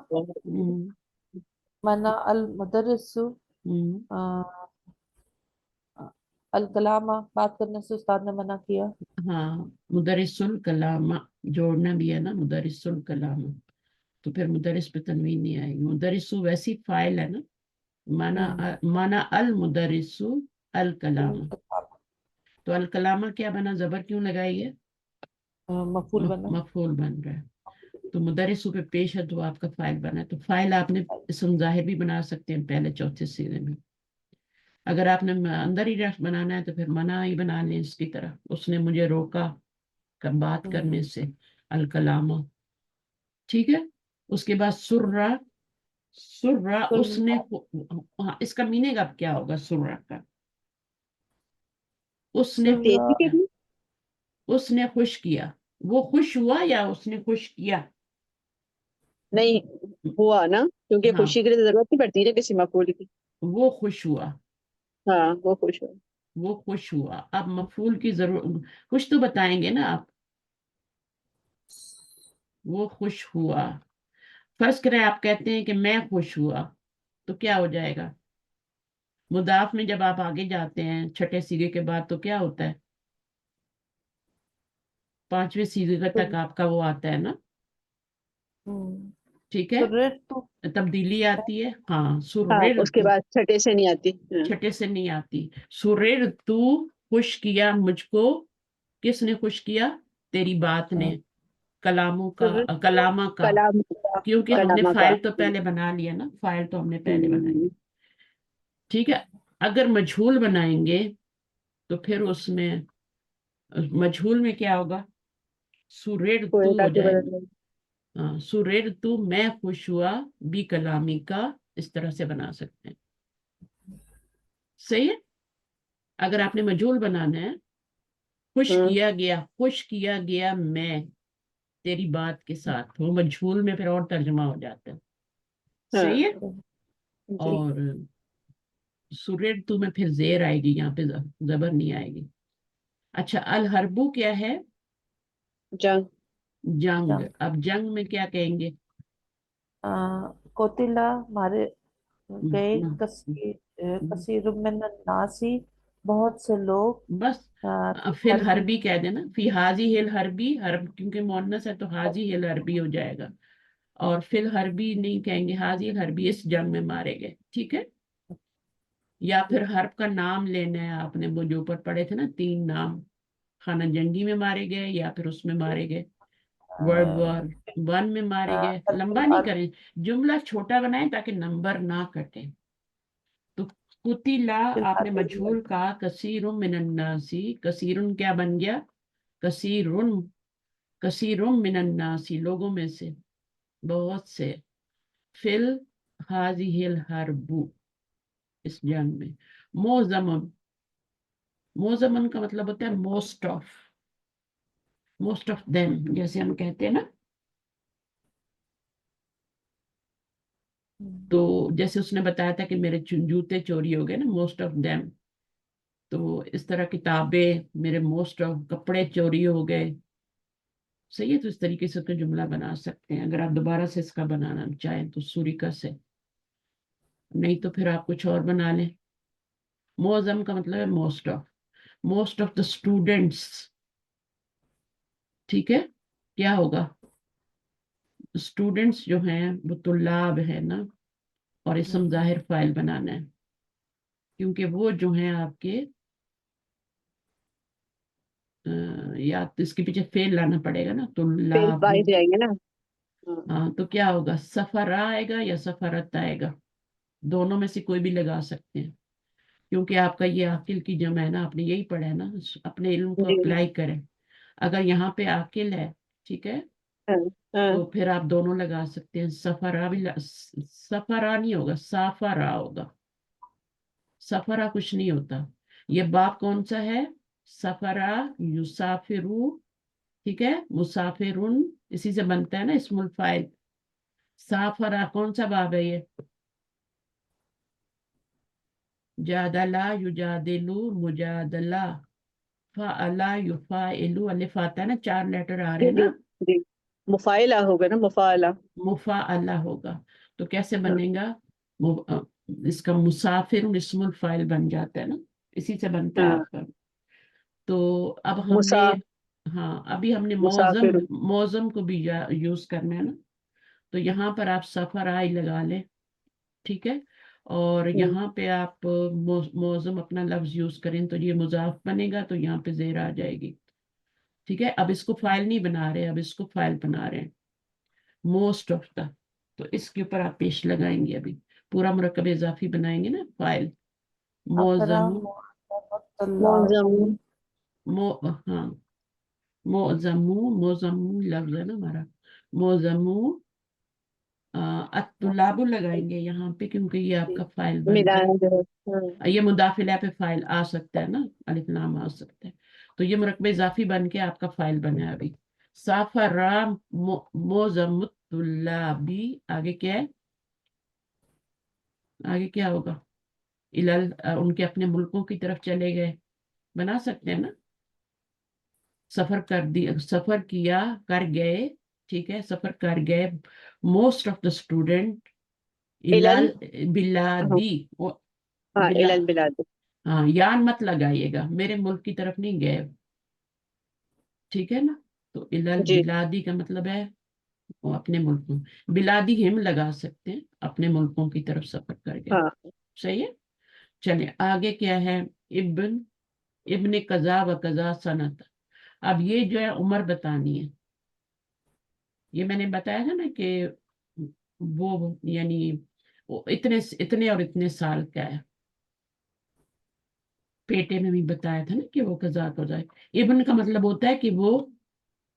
منع المدرس الکلامہ. بات کرنے سے استاد نے منع کیا. ہاں، مدرس الکلام جوڑنا بھی ہے نا، مدرس الکلام. تو پھر مدرس پہ تنوین نہیں آئے گی. مدرس ویسی فائل ہے نا. منع المدرس الکلام. تو الکلامہ کیا بنا؟ زبر کیوں لگائی ہے؟ مفعول بنا. مفعول بن رہا ہے. تو مدرس پہ پیش ہے تو آپ کا فائل بنا ہے. تو فائل آپ نے اسم ظاہر بھی بنا سکتے ہیں پہلے چوتھے سیرے میں. اگر آپ نے اندر ہی رفع بنانا ہے تو پھر منع ہی بنا لیں اس کی طرح. اس نے مجھے روکا بات کرنے سے. الکلامہ. ٹھیک ہے. उसके बाद सुर्रा, सुर्रा सुर्रा। उसने, हाँ इसका मीनिंग अब क्या होगा सुर्रा का? उसने खुश तेजी के किया, लिए। उसने खुश किया, वो खुश हुआ या उसने खुश किया? नहीं हुआ ना, क्योंकि हाँ खुशी के लिए तो जरूरत नहीं पड़ती ना किसी मफूल की। वो खुश हुआ, हाँ वो खुश हुआ। वो खुश हुआ। अब मफूल की जरूरत, कुछ तो बताएंगे ना आप। वो खुश हुआ, फर्ज करें आप कहते हैं कि मैं खुश हुआ, तो क्या हो जाएगा? मुदाफ में जब आप आगे जाते हैं छठे सीगे के बाद तो क्या होता है? पांचवें सीगे का तक आपका वो आता है ना, ठीक है, सुरिरतु तब्दीली आती है। हाँ हाँ सुरिर उसके बाद छठे से नहीं आती। हाँ। छठे से नहीं आती। सुरिर तू, खुश किया मुझको, किसने खुश किया? तेरी बात ने, कलामों का, सुरिरतु कलामा का, कलाम। क्योंकि हमने कलामा का। फाइल तो पहले बना लिया ना, फाइल तो हमने पहले बनाई। ठीक है, अगर मजहूल बनाएंगे तो फिर उसमें मजहूल में क्या होगा? सुरेर कोई तू का हो के जाएगा। बदल। हाँ सुरेर तू, मैं खुश हुआ, बी कलामी का, इस तरह से बना सकते हैं। सही है। अगर आपने मजहूल बनाना है, हम्म। खुश किया गया मैं तेरी बात के साथ, वो मजहूल में फिर और तर्जुमा हो जाता है। हाँ सही है। जी। और सुरेर तू में फिर जेर आएगी, यहाँ पे जबर नहीं आएगी। अच्छा, अल हरबू क्या है? जंग। जंग। जंग। अब जंग में क्या कहेंगे? कोतिला मारे गए हम्म, हम्म, कसीर मिन नासी, बहुत से लोग बस फिल हर भी। हरबी कह देना, फी हाजी हिल हरबी, हरब क्योंकि मोन्नस है तो हाजी हिल हरबी हो जाएगा। और फिल हरबी नहीं कहेंगे, हाजी हिल हरबी इस जंग में मारे गए, ठीक है। या फिर हर्ब का नाम लेना है आपने, वो जो ऊपर पढ़े थे ना तीन नाम, खाना जंगी में मारे गए या फिर उसमें मारे गए, वर्ल्ड वॉर वन में मारे गए। लंबा नहीं करें, जुमला छोटा बनाएं ताकि नंबर ना कटे। तो कुतिला आपने मजहूल का, कसीरुम मिनन्नासी, कसीरुन क्या बन गया? कसीरुन, कसीरुम मिनन्नासी लोगों में से, बहुत से, फिल हाजिहिल हरबू इस जंग में। मोजमन, मोजमन का मतलब होता है most of, most of them जैसे हम कहते हैं ना। तो जैसे उसने बताया था कि मेरे जूते चोरी हो गए ना, मोस्ट ऑफ देम, तो इस तरह किताबें, मेरे मोस्ट ऑफ कपड़े चोरी हो गए। सही है, तो इस तरीके से तो जुमला बना सकते हैं। अगर आप दोबारा से इसका बनाना चाहें तो सुरिका से, नहीं तो फिर आप कुछ और बना लें। मोजम का मतलब है most of, most of the students, ठीक है। क्या होगा? स्टूडेंट्स जो हैं वो तुल्लाब है ना, और इसम जाहिर फाइल बनाना है, क्योंकि वो जो हैं आपके या तो इसके पीछे फेल लाना पड़ेगा ना, फेल तुल्लाब। बाई जाएंगे ना। हाँ। हाँ तो क्या होगा? सफरा आएगा या सफरत आएगा, दोनों में से कोई भी लगा सकते हैं, क्योंकि आपका ये आकिल की जमा है ना, आपने यही पढ़ा है ना, अपने इल्म को जी। अप्लाई करें। अगर यहाँ पे आकिल है, ठीक है, हाँ। हाँ। तो फिर आप दोनों लगा सकते हैं। सफरा भी सफरा नहीं होगा, साफरा होगा। सफरा कुछ नहीं होता। ये बाप कौन सा है? सफरा, युसाफिरू, ठीक है, मुसाफिरुन, इसी से बनता है ना इस्मुल फाइल। साफरा कौन सा बाब है ये? जादला युजादिलु, मुजादला, फाअला युफाइलु, अलिफ आता है ना, चार लेटर आ रहे जी हैं जी। ना, जी। मुफाइला होगा ना, मुफाइला। मुफाअला होगा। तो कैसे हाँ। बनेगा? मु- अ, इसका मुसाफिर इस्मुल फाइल बन जाता है ना, इसी से बनता है हाँ। आपका। तो अब हमने, मुसा हाँ अभी हमने मौजम, मुसाफिर। मौजम को भी यूज करना है ना, तो यहाँ पर आप सफर आई लगा लें, ठीक है। और हम्म। यहाँ पे आप मौजम अपना लफ्ज यूज करें तो ये मुजाफ बनेगा, तो यहाँ पे जेर आ जाएगी। ठीक है, अब इसको फाइल नहीं बना रहे, अब इसको फाइल बना रहे हैं, मोस्ट ऑफ द। तो इसके ऊपर आप पेश लगाएंगे, अभी पूरा मुरक्कब इजाफी बनाएंगे ना, फाइल अफरा मोजम, मौजम। हाँ मोजमू, मोजमू लफ्ज है ना हमारा, मोजमू अत्तुलाबु लगाएंगे यहाँ पे, क्योंकि ये आपका फाइल बन रहा मिलान जो है। ये मुदाफिला पे फाइल आ सकता है ना, अलिफ लाम आ सकता है। तो ये मुरक्कब इजाफी बन के आपका फाइल बना है अभी। साफरा मोजमुत्तुल्लाबी, आगे क्या है, आगे क्या होगा, इलल उनके अपने मुल्कों की तरफ चले गए, बना सकते हैं ना, सफर कर दिया, सफर किया, कर गए, ठीक है, सफर कर गए मोस्ट ऑफ द स्टूडेंट इलल, इलल बिलादी हाँ बिला इलल बिलाद। हाँ, यान मत लगाइएगा, मेरे मुल्क की तरफ नहीं गए, ठीक है ना। तो इलल जी बिलादी का मतलब है वो अपने मुल्क में, बिलादी हिम लगा सकते हैं, अपने मुल्कों की तरफ सफर कर गए, हाँ। सही है। चलिए आगे क्या है, इब्न इब्न कजा व कजा सनत। अब ये जो है उम्र बतानी है, ये मैंने बताया था ना कि वो यानी वो इतने इतने और इतने साल का है, पेटे में भी बताया था ना कि वो कजा हो जाए। इब्न का मतलब होता है कि वो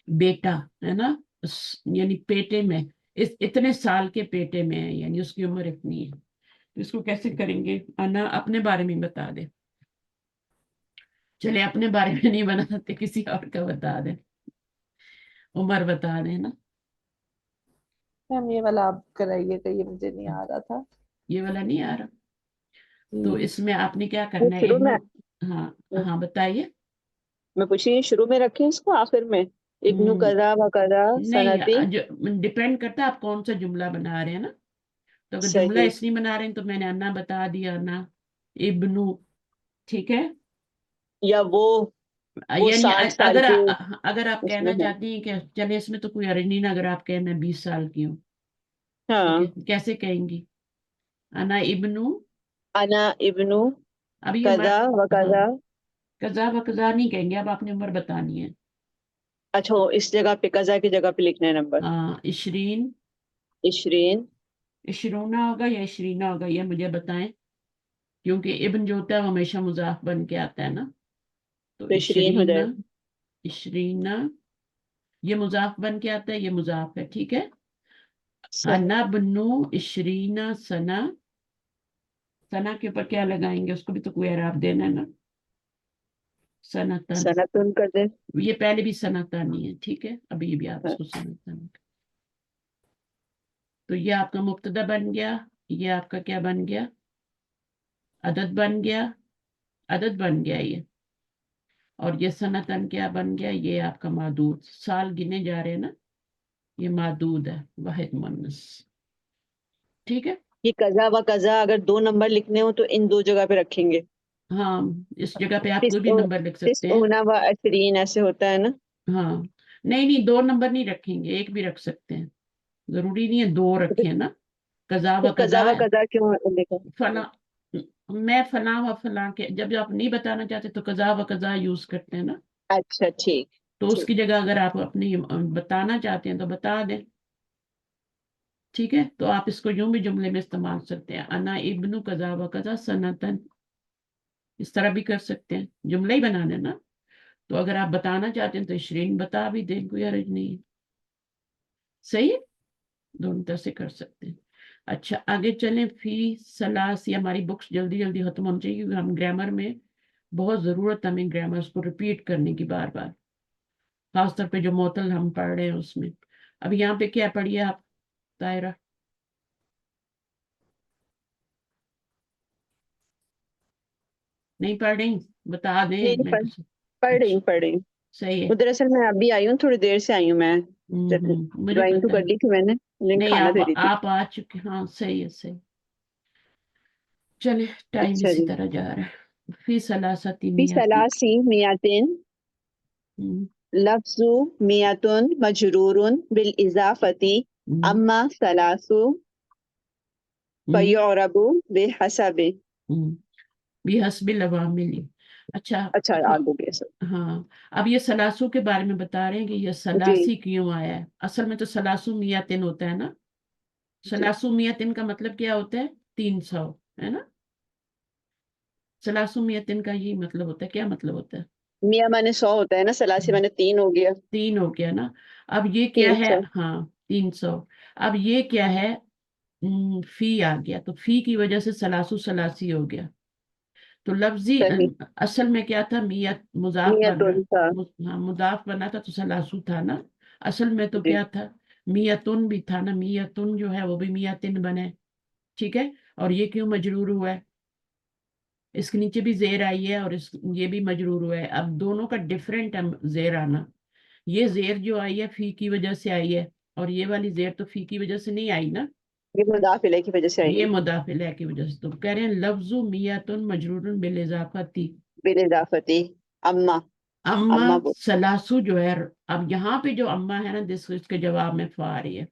बेटा है ना, यानी पेटे में, इस इतने साल के पेटे में है, यानी उसकी उम्र इतनी है। तो इसको कैसे करेंगे, अना अपने बारे में बता दे, चले अपने बारे में नहीं बनाते, किसी और का बता दे, उम्र बता दे ना। मैम ये वाला आप कराइएगा, ये मुझे नहीं आ रहा था। ये वाला नहीं आ रहा, तो जी। इसमें आपने क्या वो करना है, शुरू में, इब्नु, हाँ हाँ बताइए। मैं पूछ रही हूँ शुरू में रखें इसको आखिर में, इब्नु हम्म, कजा व कजा नहीं, सनती। जो डिपेंड करता है आप कौन सा जुमला बना रहे हैं ना। तो अगर जुमला सही, इसलिए बना रहे हैं तो मैंने अन्ना बता दिया, अन्ना इब्नु, ठीक है। या वो यानी 60 साल अगर के अगर आप उसमें कहना है। चाहती हैं कि चले इसमें तो कोई अर्ज नहीं ना, अगर आप कहें मैं 20 साल की हूँ, तो हाँ, कैसे कहेंगी, अना इब्नु। अना इब्नु अब ये कजा व हाँ, कजा। कजा व कजा नहीं कहेंगे, अब आपने उम्र बतानी है। अच्छा, इस जगह पे कजा की जगह पे लिखना है नंबर। हाँ, इशरीन, इशरीन, इशरूना होगा या इशरीना होगा, ये मुझे बताएं, क्योंकि इब्न जो होता है वो हमेशा मुजाफ बन के आता है ना। तो तो इशरीन हो इशरीना, जाएगा। इशरीना, ये मुजाफ बन के आता है, ये मुजाफ है, ठीक है। सही। अना बनु इशरीना सना, सना के ऊपर क्या लगाएंगे, उसको भी तो कोई एराब देना है ना, सनातन, सनतुन कर दे। ये पहले भी सनातन ही है, ठीक है, अभी ये भी आप हाँ, इसको सनातन। तो ये आपका मुब्तदा बन गया, ये आपका क्या बन गया, अदद बन गया, अदद बन गया ये। और ये सनातन क्या बन गया, ये आपका मादूद, साल गिने जा रहे हैं ना, ये मादूद है, वाहिद मुअन्नस, ठीक है। ये कजा व कजा अगर 2 नंबर लिखने हो तो इन 2 जगह पे रखेंगे। हाँ, इस जगह पे आप तिस कोई भी नंबर लिख सकते हैं। तिसऊना व अशरीन ऐसे होता है ना। हाँ, नहीं नहीं, 2 नंबर नहीं रखेंगे, एक भी रख सकते हैं, जरूरी नहीं है 2 रखें ना। कजा तो व कजा कजा व कजा क्यों लिखा? फला, मैं फला व फला के जब आप नहीं बताना चाहते तो कजा व कजा यूज करते हैं ना। अच्छा, ठीक। तो ठीक। उसकी जगह अगर आप अपनी बताना चाहते हैं तो बता दें, ठीक है। तो आप इसको यूं भी जुमले में इस्तेमाल सकते हैं, अना इब्नु कजा व कजा सनतन, इस तरह भी कर सकते हैं, जुमला ही बनाना है ना। तो अगर आप बताना चाहते हैं तो इशरीन बता भी दें, कोई हर्ज नहीं है, सही है, दोनों तरह से कर सकते हैं। अच्छा आगे चलें, फी सलास, ये हमारी बुक्स जल्दी जल्दी खत्म होनी चाहिए, क्योंकि हम ग्रामर में बहुत ज़रूरत है हमें ग्रामर्स को रिपीट करने की बार बार, खासतौर पे जो मोतल हम पढ़ रहे हैं उसमें। अब यहाँ पे क्या पढ़िए आप, तायरा, नहीं पढ़ रही, बता नहीं, दें, नहीं, मैं पढ़ तो पढ़ रही अच्छा, हूँ, पढ़ रही हूँ। सही है। वो दरअसल मैं अभी आई हूँ, थोड़ी देर से आई हूँ मैं। मुझे ड्राइंग तो पता कर है, ली थी मैंने, लेकिन नहीं खाना दे रही थी। आप आ चुके, हाँ सही है, सही, चले टाइम अच्छा इसी जी। तरह जा रहा है। फी सलासती फी मियाती, सलासी मियातिन, लफ्जु मियातुन मजरूरुन बिल इजाफती, अम्मा सलासु फयुरबु बिहसबि। बिहस्बिल अवामिली। अच्छा, अच्छा, हाँ आगे भी ऐसा। हाँ, अब ये सलासू के बारे में बता रहे हैं कि ये जी सलासी क्यों आया है, असल में तो सलासू मियातिन होता है ना, जी। सलासू मियातिन का मतलब क्या होता है, 300, है ना। सलासू मियातिन का ये मतलब होता है, क्या मतलब होता है, मियाँ माने 100 होता है ना, सलासी माने 3 हो गया। 3 हो गया ना। अब ये क्या है, 300। हाँ 300। अब ये क्या है, फी आ गया, तो फी की वजह से सलासु सलासी हो गया। तो लफ्जी सही। असल में क्या था, मियत मुजाफ बन रहा, नियतुन था। हाँ मुजाफ बना था तो सलासु था ना। असल में तो जी। क्या था, मियतुन भी था ना, मियतुन जो है वो भी मियतिन बने, ठीक है। और ये क्यों मजरूर हुआ है, इसके नीचे भी जेर आई है और ये भी मजरूर हुआ है। अब दोनों का डिफरेंट है जेर आना। ये जेर जो आई है फी की वजह से आई है, और ये वाली जेर तो फी की वजह से नहीं आई ना, ये मुदाफ इलैह की वजह से आई ये है। मुदाफिल की वजह से। तो कह रहे हैं लफ्जु मियातुन मजरूरुन बिल इजाफती, बिल इजाफती। अम्मा। अम्मा अम्मा बोल। सलासु जो है। अब यहाँ पे जो अम्मा है ना, इसके जवाब में फा आ रही है।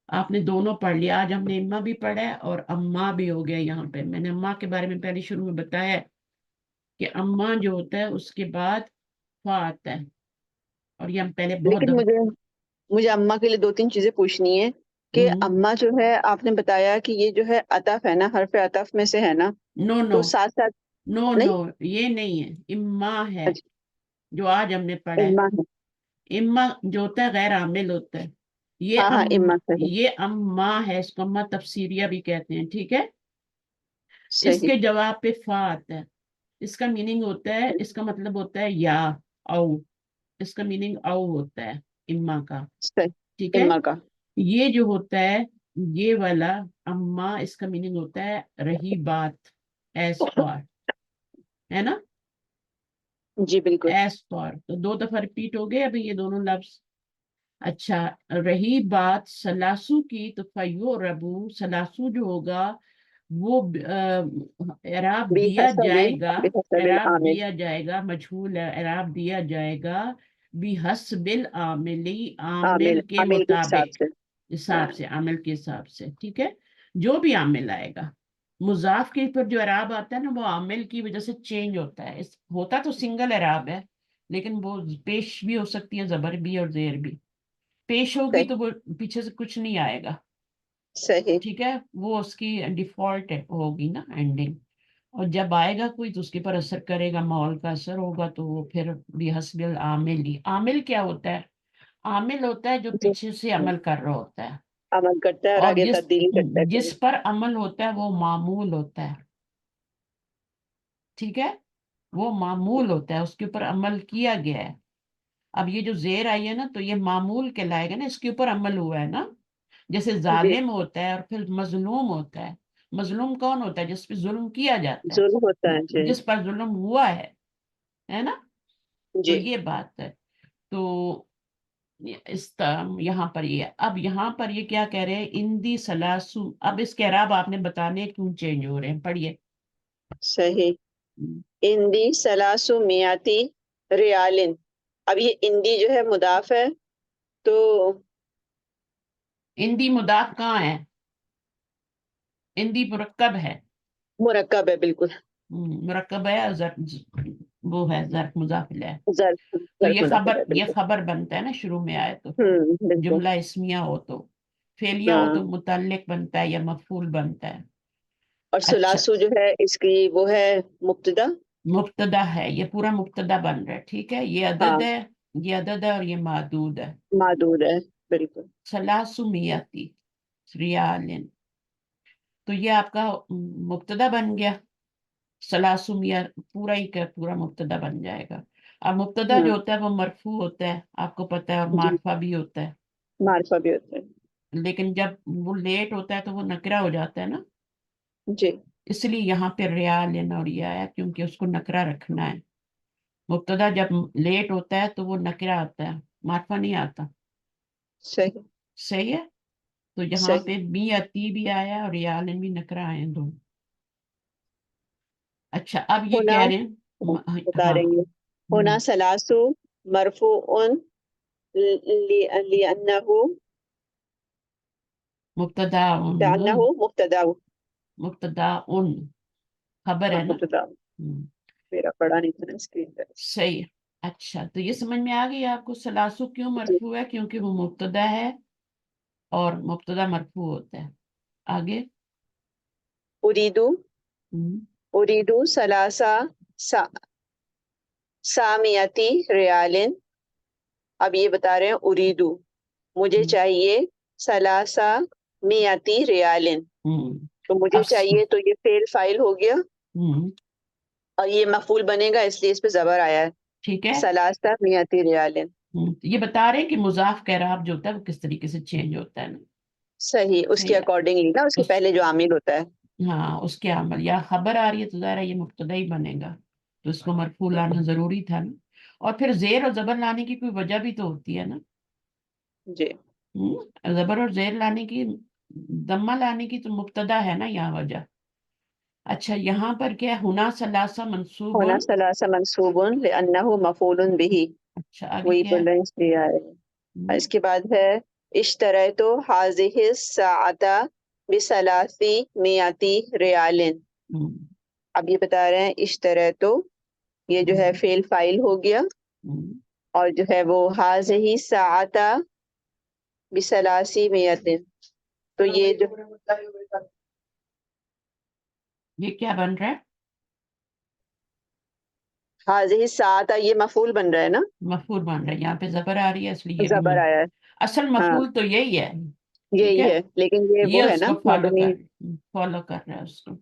आपने दोनों पढ़ लिया, आज हमने इम्मा भी पढ़ा है और अम्मा भी हो गया। यहाँ पे मैंने अम्मा के बारे में पहले शुरू में बताया है कि अम्मा जो होता है उसके बाद फा आता है, और ये हम पहले बहुत लेकिन दफा। मुझे मुझे अम्मा के लिए दो तीन चीजें पूछनी है कि नो अम्मा जो है आपने बताया कि ये जो है अतफ है ना, हर्फ अतफ में से है ना, नो तो साथ साथ। नो, नहीं। ये नहीं है, इम्मा है अच्छा। जो आज हमने पढ़ा है। इम्मा है। इम्मा जो होता है गैर आमिल होता है। ये हाँ हाँ, अम्मा, इम्मा सही। ये अम्मा है, इसको अम्मा तफसीरिया भी कहते हैं, ठीक है। सही। इसके जवाब पे फा आता है। इसका मीनिंग होता है, इसका मतलब होता है या औ, इसका मीनिंग औ होता है इम्मा का, सही। ठीक है। इम्मा का। ये जो होता है, ये वाला अम्मा, इसका मीनिंग होता है रही बात, एज पर, है ना, जी बिल्कुल। As per. तो दो दफा रिपीट हो गए अभी ये दोनों लफ्ज। अच्छा, रही बात सलासू की, तो फयो रबू सलासू जो होगा वो एराब दिया बिहसबिल जाएगा। बिहसबिल एराब आमिल। दिया जाएगा, मजहूल है, एराब दिया जाएगा बिहस्बिल आमिली, आमिल आमिल, के आमिल के हिसाब मुताबिक, से। हिसाब से, आमिल के हिसाब से, ठीक है। जो भी आमिल आएगा, मुजाफ के ऊपर जो एराब आता है ना, वो आमिल की वजह से चेंज होता है। इस होता तो सिंगल एराब है, लेकिन वो पेश भी हो सकती है, जबर भी और जेर भी। पेश होगी सही। तो वो पीछे से कुछ नहीं आएगा, सही। ठीक है, वो उसकी डिफॉल्ट होगी ना एंडिंग। और जब आएगा कोई तो उसके पर असर करेगा, माहौल का असर होगा, तो वो फिर भी हस्बिल आमिल ही। आमिल क्या होता है, आमिल होता है जो जो पीछे से अमल कर रहा होता है, अमल करता है और और आगे तब्दीली करता है जिस फिर। पर अमल होता है वो मामूल होता है, ठीक है। वो मामूल होता है, उसके ऊपर अमल किया गया है। अब ये जो जेर आई है ना, तो ये मामूल कहलाएगा ना, इसके ऊपर अमल हुआ है ना। जैसे जी। जालिम होता है और फिर मजलूम होता है। मजलूम कौन होता है, जिस पे जुल्म किया जाता है, जुल्म होता है जी। जिस पर जुल्म हुआ है ना। तो जी। ये बात है। तो यहाँ पर ये, अब यहाँ पर ये क्या कह रहे हैं, इंदी सलासु। अब इसके अराब आपने बताने क्यों चेंज हो रहे हैं, पढ़िए। सही। इंदी सलासु मियाती रियालिन। अब ये इंदी जो है मुदाफ है, तो इंदी मुदाफ कहाँ है, इंदी मुरक्कब है। मुरक्कब है बिल्कुल। मुरक्कब है, वो है जर्फ मुजाफिल है। जर्फ तो जर्फ मुदाफ है ये बिल्कुल। खबर बनता है ना शुरू में आए तो, बिल्कुल। जुमला इस्मिया हो तो, फेलिया हो हाँ। तो मुतल्लिक बनता है या मफूल बनता है। और अच्छा, सुलासु जो है इसकी वो है मुब्तदा। मुब्तदा है, ये पूरा मुब्तदा बन रहा है, ठीक है। ये अदद हाँ। है, ये अदद है और ये मादूद है। मादूद है बिल्कुल। सलासुमियती रियालिन, तो ये आपका मुब्तदा बन गया। सलासुमिया पूरा ही का पूरा मुब्तदा बन जाएगा। अब मुब्तदा जो हाँ। होता है वो मरफू होता है, आपको पता है, और जी। मारफा भी होता है। मारफा भी होता है। लेकिन जब वो लेट होता है तो वो नकरा हो जाता है ना, जी। इसलिए यहाँ पे रियालिन और ये आया, क्योंकि उसको नकरा रखना है। मुब्तदा जब लेट होता है तो वो नकरा आता है, मारफा नहीं आता। सही। सही है। तो यहाँ सही। पे बी अती भी आया और रियालिन भी नकरा आए दोनों। अच्छा, अब ये होना कह रहे हैं बता हाँ। रही हूँ। होना सलासु मरफूउन लिअन्नहु मुब्तदा लिअन्नहु मुब्तदा। मुब्तदा उन खबर हाँ है ना। मुब्तदा। मेरा पढ़ा नहीं था ना स्क्रीन पर। सही है। अच्छा, तो ये समझ में आ गई आपको सलासु क्यों जी। मरफू है, क्योंकि वो मुब्तदा है और मुब्तदा मरफू होता है। आगे। उरीदु हम्म, उरीदु सलासा सा, सामियती रियालिन। अब ये बता रहे हैं उरीदु मुझे हम्म, चाहिए सलासा मियाती रियालिन, तो मुझे अब चाहिए, तो ये फेल फाइल हो गया और ये मफूल बनेगा, इसलिए इस पे जबर आया है, ठीक है। सलासा मियाती रियालिन। तो ये बता रहे हैं कि मुजाफ का इराब जो होता है वो किस तरीके से चेंज होता है ना। सही, उसके सही है। अकॉर्डिंगली ना, उसके उस पहले जो आमिल होता है। हाँ, उसके अमल या खबर आ रही है तो ज़ाहिर है ये मुब्तदा ही बनेगा, तो इसको मरफू लाना जरूरी था ना। और फिर जेर और जबर लाने की कोई वजह भी तो होती है ना। जी, जबर और जेर लाने की, दम्मा लाने की तो मुब्तदा है ना यहाँ वजह। अच्छा, यहाँ पर क्या है, हुना सलासा होना मंसूबुन। सलासा मंसूबुन लिअन्नहु मफूलुन बिही, अच्छा, आगे वही क्या बोल है? रहे हैं, इसलिए आए। हम्म, इसके बाद है इश्तरैतु हाज़िहि साअता बिसलासी मियाती रियालिन। हम्म, अब ये बता रहे हैं इश्तरैतु, ये जो है फेल फाइल हो गया, हम्म। और जो है वो हाज़िहि साअता बिसलासी मियातिन, तो ये जो ये क्या बन रहा है? हाज़िहि साअता, ये मफूल बन रहा है ना, मफूल बन रहा है, यहाँ पे जबर आ रही है इसलिए ये भी जबर आया है। असल हाँ, मफूल तो यही है। ठीक यही है, है, लेकिन ये ये वो है ना उसको मबनी। फॉलो कर रहा है उसको।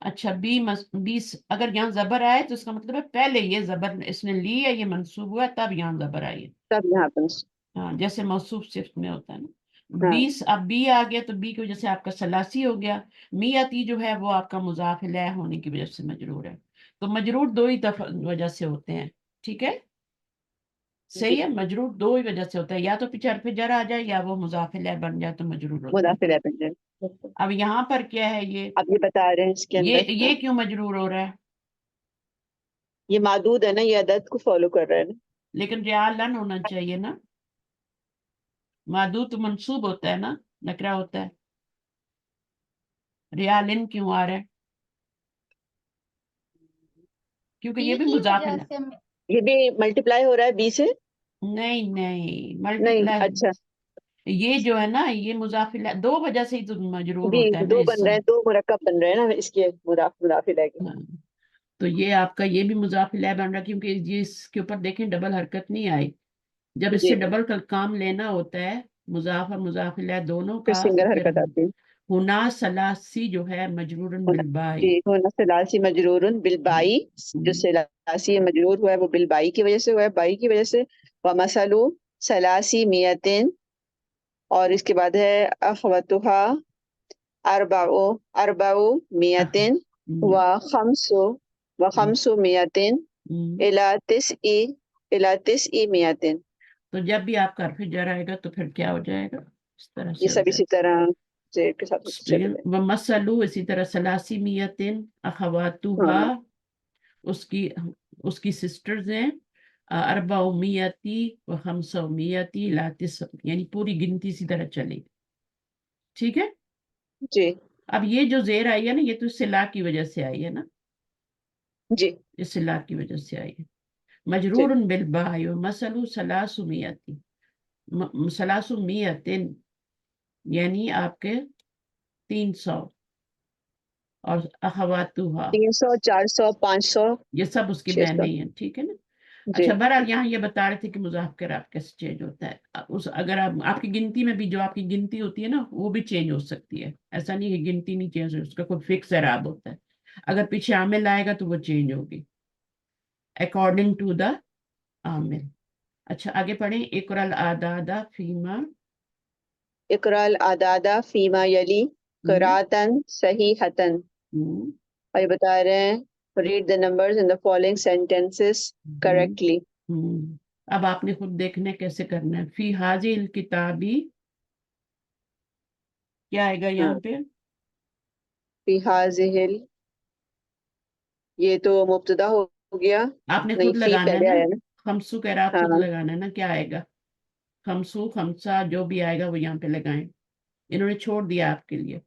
अच्छा, बीस अगर यहाँ जबर आए तो इसका मतलब है पहले ये जबर इसने ली है, ये मंसूब हुआ है, तब यहाँ जबर आई है। तब यहाँ पर हाँ, जैसे मौसूफ सिफ्त में होता है ना। हाँ, 20, अब बी आ गया तो बी की वजह से आपका सलासी हो गया। मियाती जो है वो आपका मुजाफ इलैह होने की वजह से मजरूर है। तो मजरूर दो ही वजह से होते हैं। ठीक है, सही जी, है। मजरूर दो ही वजह से होता है, या तो पिछर पे जर आ जाए या वो मुजाफ इलैह बन जाए तो मजरूर होता है। मुदाफिल है पंजे। अब यहाँ पर क्या है, ये अब ये बता रहे हैं इसके ये अंदर, हाँ, ये क्यों मजरूर हो रहा है? ये मादूद है ना, ये अदद को फॉलो कर रहा है ना। लेकिन रियालन होना चाहिए ना। मादू तो मंसूब होता है ना, नकरा होता है। रियालिन क्यों आ रहा है? क्योंकि ये बी भी की मुजाफ वजह इलैह। से ये भी मल्टीप्लाई हो रहा है बी से। नहीं नहीं, नहीं, मल्टीप्लाई। अच्छा, ये जो है ना, ये मुजाफ इलैह दो वजह से ही तो मजरूर बी होता है ना दो बन हिस्सा। रहे हैं, दो मुरक्कब बन रहे हैं ना, इसके मुदाफिल है। हाँ, तो ये आपका ये भी मुजाफ इलैह बन रहा है, क्योंकि ये इसके ऊपर देखें डबल हरकत नहीं आई। जब जी, इससे डबल का काम लेना होता है, मुजाफ और मुजाफ इलैह दोनों फिर का, तो सिंगल फिर हरकत आती है। हुना सलासी जो है मजरूरन होना, बिलबाई। जी, होना सलासी मजरूरन बिलबाई, जो सलासी मजरूर हुआ है वो बिलबाई की वजह से हुआ है, बाई की वजह से। व मसलू सलासी मियतिन, और इसके बाद है अखवतुहा अरबाउ अरबाउ मियतिन व खमसु खमसु मियतिन इला तिसई इला तिसई मियतिन। तो जब भी आपका हर्फ जर आएगा तो फिर क्या हो जाएगा, इस तरह ये से हो सब इसी जाएगा। तरह से के साथ चलेगा। व मसलू इसी तरह सलासी मियतिन अखवातुहा, हाँ, उसकी उसकी सिस्टर्स हैं, अरबाउमियती व खमसौमियती लातिस, यानी पूरी गिनती इसी तरह चलेगी। ठीक है। जी, अब ये जो जेर आई है ना, ये तो सिला की वजह से आई है ना, जी, ये सिला की वजह से आई है। जी, मजरूर बिल बाई व मसलू सलासुमियती, सलासुमियतिन, यानी आपके 300, और अखवातुहा 300, 400, 500, ये सब उसकी 600। बहनें हैं। ठीक है ना। जी, अच्छा, बहरहाल यहाँ ये बता रहे थे कि मुजाफ का इराब कैसे चेंज होता है। उस अगर आप आपकी गिनती में भी जो आपकी गिनती होती है ना, वो भी चेंज हो सकती है। ऐसा नहीं है गिनती नहीं चेंज हो, उसका कोई फिक्स इराब होता है। अगर पीछे आमिल आएगा तो वो चेंज होगी अकॉर्डिंग टू द आमिल। अच्छा, आगे पढ़ें। इकरल आदादा फीमा। इकराल आदादा फीमा यली हम्म, करातन सही हतन। हम्म, और ये बता रहे हैं read the numbers in the following sentences hmm, correctly. अब आपने खुद देखना है कैसे करना है। फी हाजिल किताबी, क्या आएगा हाँ, यहाँ पे? फी हाजिहिल, ये तो मुब्तदा हो गया। आपने नहीं, खुद फी लगाना है पहले ना, आया ना। खमसू का इराब खुद हाँ, लगाना है ना, क्या आएगा? खमसू खमसा जो भी आएगा वो यहाँ पे लगाएं। इन्होंने छोड़ दिया आपके लिए।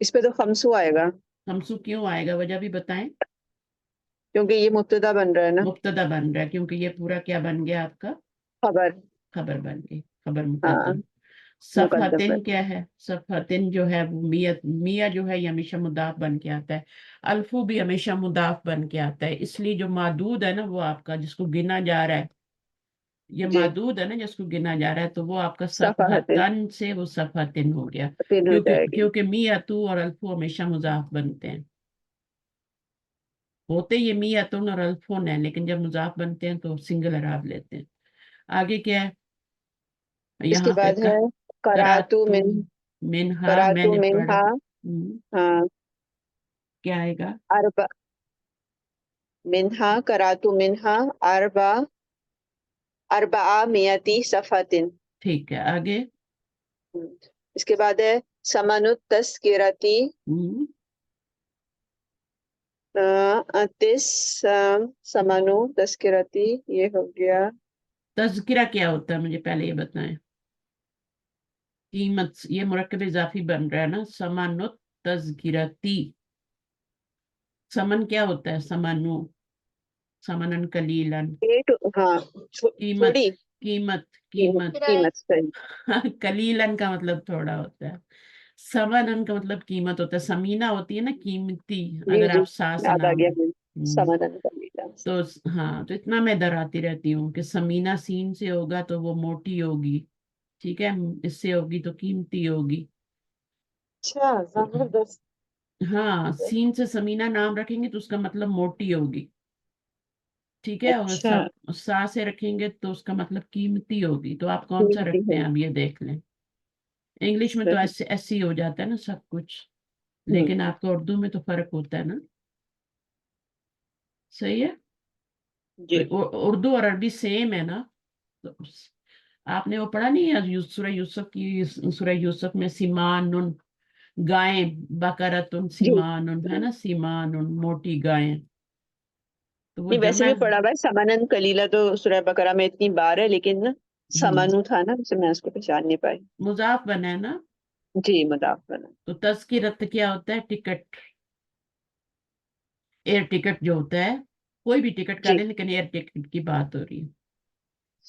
इस पे तो खमसू आएगा, खमसू क्यों आएगा, वजह भी बताएं। क्योंकि ये मुब्तदा बन रहा है ना, मुब्तदा बन रहा है, क्योंकि ये पूरा क्या बन गया आपका? खबर। खबर बन गई, खबर हाँ, मुकद्दम। मुकद्दम सफहतिन बन। क्या है? सफहतिन जो है वो मिया जो है ये हमेशा मुदाफ बन के आता है। अल्फू भी हमेशा मुदाफ बन के आता है, इसलिए जो मादूद है ना वो आपका जिसको गिना जा रहा है, یہ جی معدود ہے نا جس کو گنا جا رہا ہے، تو وہ آپ کا صفحتن صفحتن سے وہ صفحتن ہو گیا، پھر ہو جائے گی. کیونکہ میاتو اور الفو ہمیشہ مضاف بنتے ہیں، ہوتے یہ میاتن اور الفون ہیں، لیکن جب مضاف بنتے ہیں تو سنگل اعراب لیتے ہیں. آگے کیا ہے اس کے یہاں پہ؟ بعد ہے کراتو کراتو من منہا، میں کراتو نے پڑھا. منہا. ہاں کیا آئے گا؟ اربع منہا کراتو منہا اربع میاتی صفحتن. ٹھیک ہے، آگے. اس کے بعد ہے سمن التذکرتی ہم، تس سمنو تذکرتی یہ ہو گیا. تذکرہ کیا ہوتا ہے مجھے پہلے یہ بتائیں. قیمت، یہ مرکب اضافی بن رہا ہے نا، سمنت تذکرتی. سمن کیا ہوتا ہے؟ سمنو، سمنن کلیلن. ایٹ ہاں قیمت، تھوڑی قیمت، قیمت. کرائے قیمت صحیح. کلیلن کا مطلب تھوڑا ہوتا ہے، سمنن کا مطلب قیمت ہوتا ہے. سمینہ ہوتی ہے نا قیمتی، جی اگر جی آپ ساس یاد آ نام. گیا سمن قلیلا. تو ہاں، تو اتنا میں ڈراتی رہتی ہوں کہ سمینہ سین سے ہوگا تو وہ موٹی ہوگی، ٹھیک ہے، اس سے ہوگی تو قیمتی ہوگی. اچھا زبردست. ہاں، سین سے سمینہ نام رکھیں گے تو اس کا مطلب موٹی ہوگی، ٹھیک ہے. اور اچھا سا سے رکھیں گے تو اس کا مطلب قیمتی ہوگی. تو آپ کون سا قیمتی رکھتے ہے ہیں اب یہ دیکھ لیں. انگلش میں تو صحیح. ایسے ایسے ہی ہو جاتا ہے نا سب کچھ، لیکن ہوں آپ کو اردو میں تو فرق ہوتا ہے نا. صحیح ہے. جی اردو اور عربی سیم ہے نا. تو آپ نے وہ پڑھا نہیں ہے سورہ یوسف کی، سورہ یوسف میں سیمان، گائیں، بقرتن جی سیمان ہے نا، سیمان موٹی گائیں. تو وہ نہیں ویسے جمع. بھی پڑھا ہوا ہے سمنن کلیلہ تو سورہ بقرہ میں اتنی بار ہے، لیکن سمنو تھا نا اسے میں اس کو پہچان نہیں پائی. مضاف بنا ہے نا. جی مضاف بنا. تو تذکرت کیا ہوتا ہے؟ ٹکٹ، ایئر ٹکٹ جو ہوتا ہے، کوئی بھی ٹکٹ کا جی لیں لیکن ایئر ٹکٹ کی بات ہو رہی ہے. تو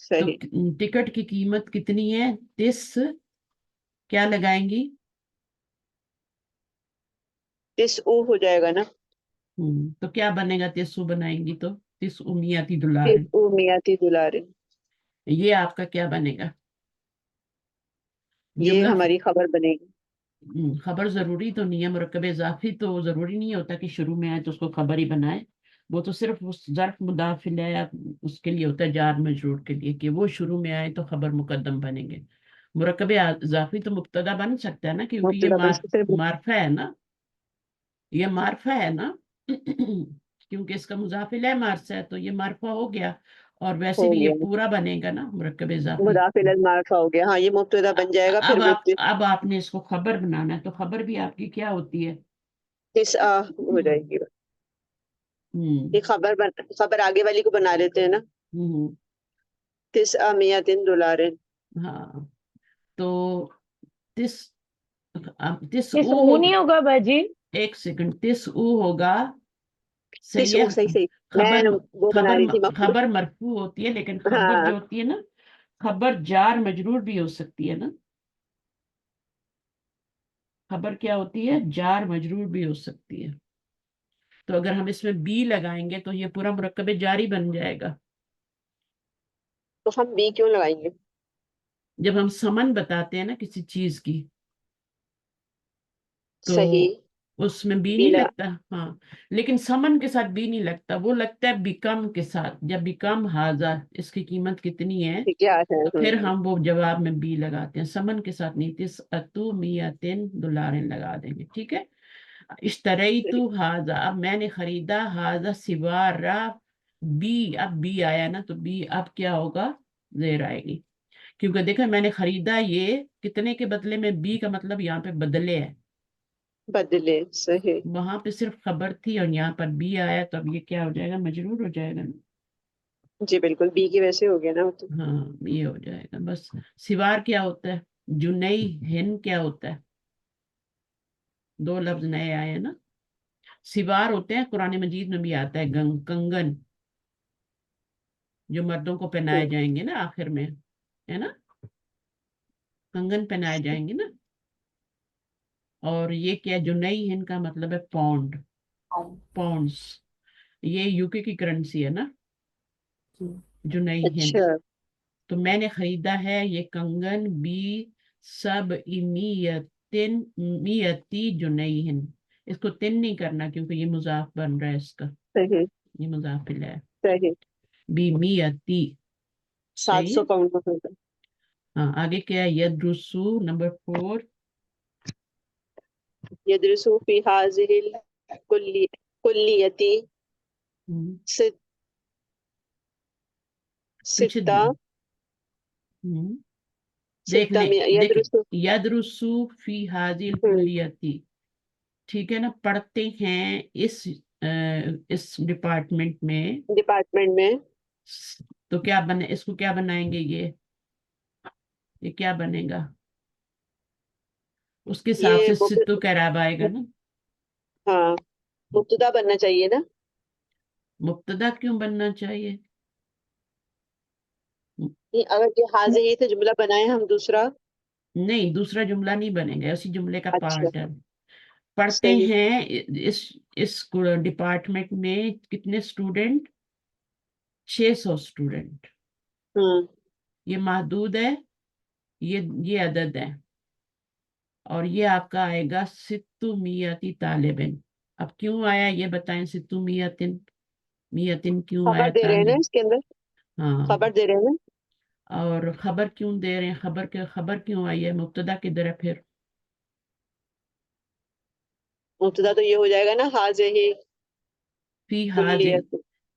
صحیح. ٹکٹ کی قیمت کتنی ہے؟ کیا لگائیں گی؟ تس او ہو جائے گا نا. تو کیا بنے گا؟ 300 بنائیں گی تو 300 میاتی دولار. تس او میاتی دولار. یہ آپ کا کیا بنے گا؟ یہ جملہ. ہماری خبر بنے گی. خبر ضروری تو نہیں ہے، مرکب اضافی تو ضروری نہیں ہوتا کہ شروع میں آئے تو اس کو خبر ہی بنائے. وہ تو صرف اس ظرف مضاف ہے، اس کے لیے ہوتا ہے جار مجرور کے لیے کہ وہ شروع میں آئے تو خبر مقدم بنیں گے. مرکب اضافی تو مبتدا بن سکتا ہے نا، کیونکہ یہ مبتدا بن سے صرف معرفہ ہے نا، یہ معرفہ ہے نا. کیونکہ اس کا مضاف الیہ معرفہ ہے تو یہ معرفہ ہو گیا. اور ویسے ہو بھی یہ گیا. پورا بنے گا نا مرکب اضافی. مضاف الی المعرفہ ہو گیا. ہاں یہ مبتدا بن جائے گا پھر اب وہ اب آپ نے اس کو خبر بنانا ہے، تو خبر بھی آپ کی کیا ہوتی ہے؟ تس آ ہو جائے گی. ہوں یہ خبر آگے والی کو بنا لیتے ہیں نا. ہوں تس میاتن دولار. ہاں. تو تس تس اس او اون ہوگا. نہیں ہوگا باجی؟ ایک سیکنڈ، تس او ہوگا. تس صحیح او ہے. صحیح صحیح. میں خبر وہ بنا خبر رہی تھی مفہوم. خبر مرفوع ہوتی ہے، لیکن خبر ہاں جو ہوتی ہے نا، خبر جار مجرور بھی ہو سکتی ہے نا. خبر کیا ہوتی ہے؟ جار مجرور بھی ہو سکتی ہے. تو اگر ہم اس میں بی لگائیں گے تو یہ پورا مرکب جاری بن جائے گا. تو ہم بی کیوں لگائیں گے؟ جب ہم سمن بتاتے ہیں نا کسی چیز کی، تو صحیح. اس میں بی بی نہیں لگتا. ہاں، لیکن سمن کے ساتھ بی نہیں لگتا، وہ لگتا ہے بیکم کے ساتھ. جب بیکم ہاضا، اس کی قیمت کتنی ہے، کیا ہے. تو پھر ہم وہ جواب میں بی لگاتے ہیں. سمن کے ساتھ نہیں، تس اتو میاتن دولاریں لگا دیں گے. ٹھیک ہے. اشتریتو ہاضا، اب میں نے خریدا. ہاضا سوارا بی، اب بی آیا نا تو بی اب کیا ہوگا؟ زیر آئے گی. کیونکہ دیکھیں میں نے خریدا یہ کتنے کے بدلے میں، بی کا مطلب یہاں پہ بدلے ہے. بدلے. صحیح. وہاں پہ صرف خبر تھی اور یہاں پر بی آیا تو اب یہ کیا ہو جائے گا؟ مجرور ہو جائے گا نا. جی بالکل بی کی ویسے ہو گیا نا وہ تو. ہاں، یہ ہو جائے گا بس. سوار کیا ہوتا ہے؟ جنئی ہن کیا ہوتا ہے؟ دو لفظ نئے آئے ہیں نا. سوار ہوتے ہیں، قرآن مجید میں بھی آتا ہے کنگن، جو مردوں کو پہنائے جائیں گے نا آخر میں، ہے نا، کنگن پہنائے جائیں گے نا. اور یہ کیا؟ جنئی ہند کا مطلب ہے پاؤنڈ، پاؤنڈز. یہ یو کے کی کرنسی ہے نا، جنئی ہند. اچھا تو میں نے خریدا ہے یہ کنگن بی سب میتی جنیہن. اس کو تن نہیں کرنا کیونکہ یہ مضاف بن رہا ہے اس کا, صحیح یہ مضاف ہے. صحیح. Be Meitei. 700 پاؤنڈ کا خریدا. ہاں آگے کیا ہے؟ یدرسو نمبر 4. يدرس في هذه الكلية ست پیچھے ستة دیکھ لیں, يدرس. یدرسو فی حاضی الکلیتی, ٹھیک ہے نا, پڑھتے ہیں اس ڈپارٹمنٹ میں. ڈپارٹمنٹ میں. تو کیا بنے, اس کو کیا بنائیں گے؟ یہ کیا بنے گا؟ اس کے حساب یہ سے ستو کعراب آئے گا نا. ہاں مبتدا بننا چاہیے نا. مبتدا کیوں بننا چاہیے؟ اگر یہ حاضر ہی سے جملہ بنائے ہم دوسرا. نہیں, دوسرا جملہ نہیں بنے گا, اسی جملے کا اچھا پارٹ ہے. پڑھتے صحیح. ہیں اس ڈپارٹمنٹ میں کتنے اسٹوڈنٹ؟ 600 اسٹوڈنٹ. یہ محدود ہے, یہ عدد ہے, اور یہ آپ کا آئے گا ستو میتی طالبن. اب کیوں آیا یہ بتائیں, ستو میتن کیوں خبر آیا دے رہے ہیں نا طالب؟ اس کے اندر. ہاں, خبر دے رہے ہیں نا. اور خبر کیوں دے رہے ہیں؟ خبر کیوں آئی ہے؟ مبتدا کدھر ہے پھر؟ مبتدا تو یہ ہو جائے گا نا حاضر ہی فی حاضر. کلیت.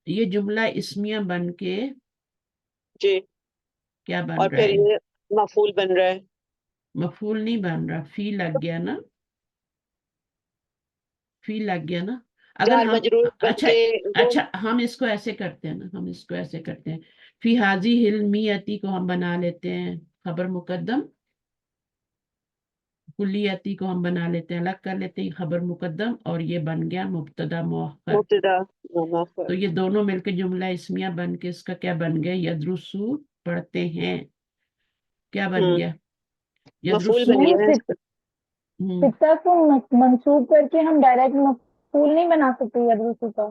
یہ جملہ اسمیہ بن کے جی. کیا بن اور رہا پھر ہے؟ یہ مفعول بن رہا ہے. مفعول نہیں بن رہا, فی لگ گیا نا, فی لگ گیا نا. اگر جار ہم, مجرور بن اچھا کے وہ. اچھا ہم اس کو ایسے کرتے ہیں نا, ہم اس کو ایسے کرتے ہیں, فی حاضی حلمیتی کو ہم بنا لیتے ہیں خبر مقدم, کلیتی کو ہم بنا لیتے ہیں الگ کر لیتے ہیں خبر مقدم, اور یہ بن گیا مبتدا مؤخر. مبتدا تو یہ دونوں مل کے جملہ اسمیہ بن کے اس کا کیا بن گیا؟ یدرسو پڑھتے ہیں. کیا بن گیا؟ مفعول یدرسو. بن گیا نا اس کا. ستہ کو منسوب کر کے ہم ڈائریکٹ مفعول نہیں بنا سکتے یدرسو کا.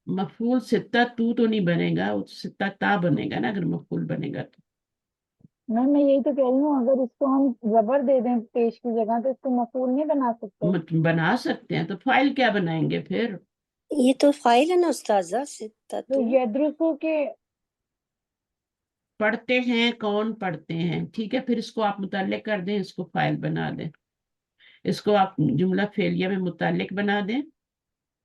مفعول ستہ تو نہیں بنے گا, ستہ تا بنے گا نا اگر مفعول بنے گا تو. میں یہی تو کہہ رہی ہوں, اگر اس کو ہم زبر دے دیں پیش کی جگہ تو اس کو مفعول نہیں بنا سکتے. بنا سکتے ہیں, تو فائل کیا بنائیں گے پھر؟ یہ تو فائل ہے نا استاذہ تو ستتو. یدرسو کے پڑھتے ہیں, کون پڑھتے ہیں, ٹھیک ہے, پھر اس کو آپ متعلق کر دیں, اس کو فائل بنا دیں, اس کو آپ جملہ فعلیہ میں متعلق بنا دیں,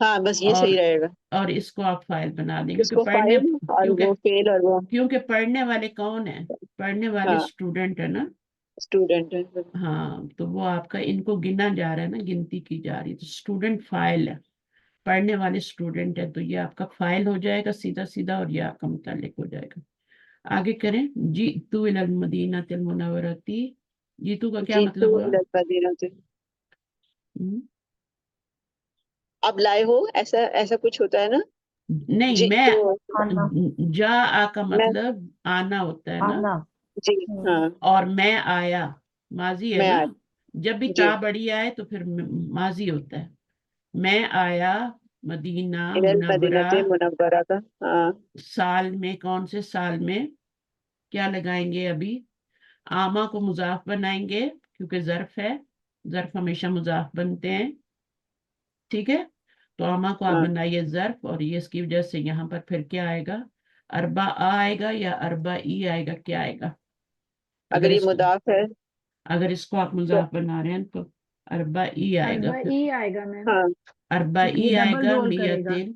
ہاں بس یہ اور صحیح رہے گا. اور اس کو آپ فائل بنا دیں, اس کو فائل اور وہ فیل اور وہ. کیونکہ پڑھنے والے کون ہیں؟ پڑھنے والے ہاں اسٹوڈنٹ ہے نا. اسٹوڈنٹ ہے. ہاں, تو وہ آپ کا ان کو گنا جا رہا ہے نا, گنتی کی جا رہی ہے, تو اسٹوڈنٹ فائل ہے, پڑھنے والے اسٹوڈنٹ ہے, تو یہ آپ کا فائل ہو جائے گا سیدھا سیدھا, اور یہ آپ کا متعلق ہو جائے گا. آگے کریں. جئتو الی المدینہ المنورۃ. جیتو کا کیا جی مطلب تو ہوا؟ المدینہ سے. ہم؟ اب لائے ہو, ایسا کچھ ہوتا ہے نا. نہیں, جی میں تو آنا جا آ کا میں. مطلب آنا ہوتا ہے نا, آنا. جی ہاں. اور میں آیا ماضی ہے میں نا. آج. جب بھی جی تا بڑی آئے تو پھر ماضی ہوتا ہے. میں آیا مدینہ الی المدینہ منورہ, منورہ کا. ہاں سال میں, کون سے سال میں کیا لگائیں گے؟ ابھی آما کو مضاف بنائیں گے کیونکہ ظرف ہے, ظرف ہمیشہ مضاف بنتے ہیں, ٹھیک ہے. تو آما کو آپ ہاں. بنائیے ظرف, اور یہ اس کی وجہ سے یہاں پر پھر کیا آئے گا؟ اربع آئے گا یا اربع ای آئے گا؟ کیا آئے گا؟ اگر یہ اس کو, مضاف ہے اگر اس کو آپ تو مضاف بنا رہے ہیں تو اربع ای آئے گا. اربع پھر ای آئے گا میم, ہاں. اربع ای یہ آئے ڈبل گا. رول کرے گا. میتن,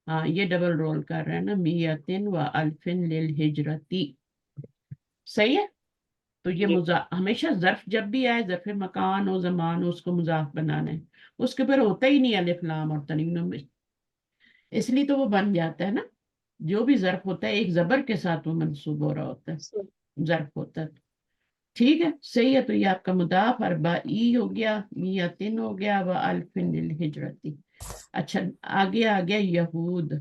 ہاں یہ ڈبل رول کر رہے ہیں نا, میتن و الفن للہجرتی. صحیح ہے. تو یہ جی ہمیشہ ظرف جب بھی آئے, ظرف مکان ہو زمان ہو, اس کو مضاف بنانا ہے, اس کے اوپر ہوتا ہی نہیں الف لام اور تنوین میں, اس لیے تو وہ بن جاتا ہے نا. جو بھی ظرف ہوتا ہے ایک زبر کے ساتھ وہ منصوب ہو رہا ہوتا ہے, ظرف ہوتا ہے. ٹھیک ہے, صحیح ہے. تو یہ آپ کا مضاف اربع ای ہو گیا, میتن ہو گیا, و الفن للہجرتی. اچھا آگے آ گیا یہود,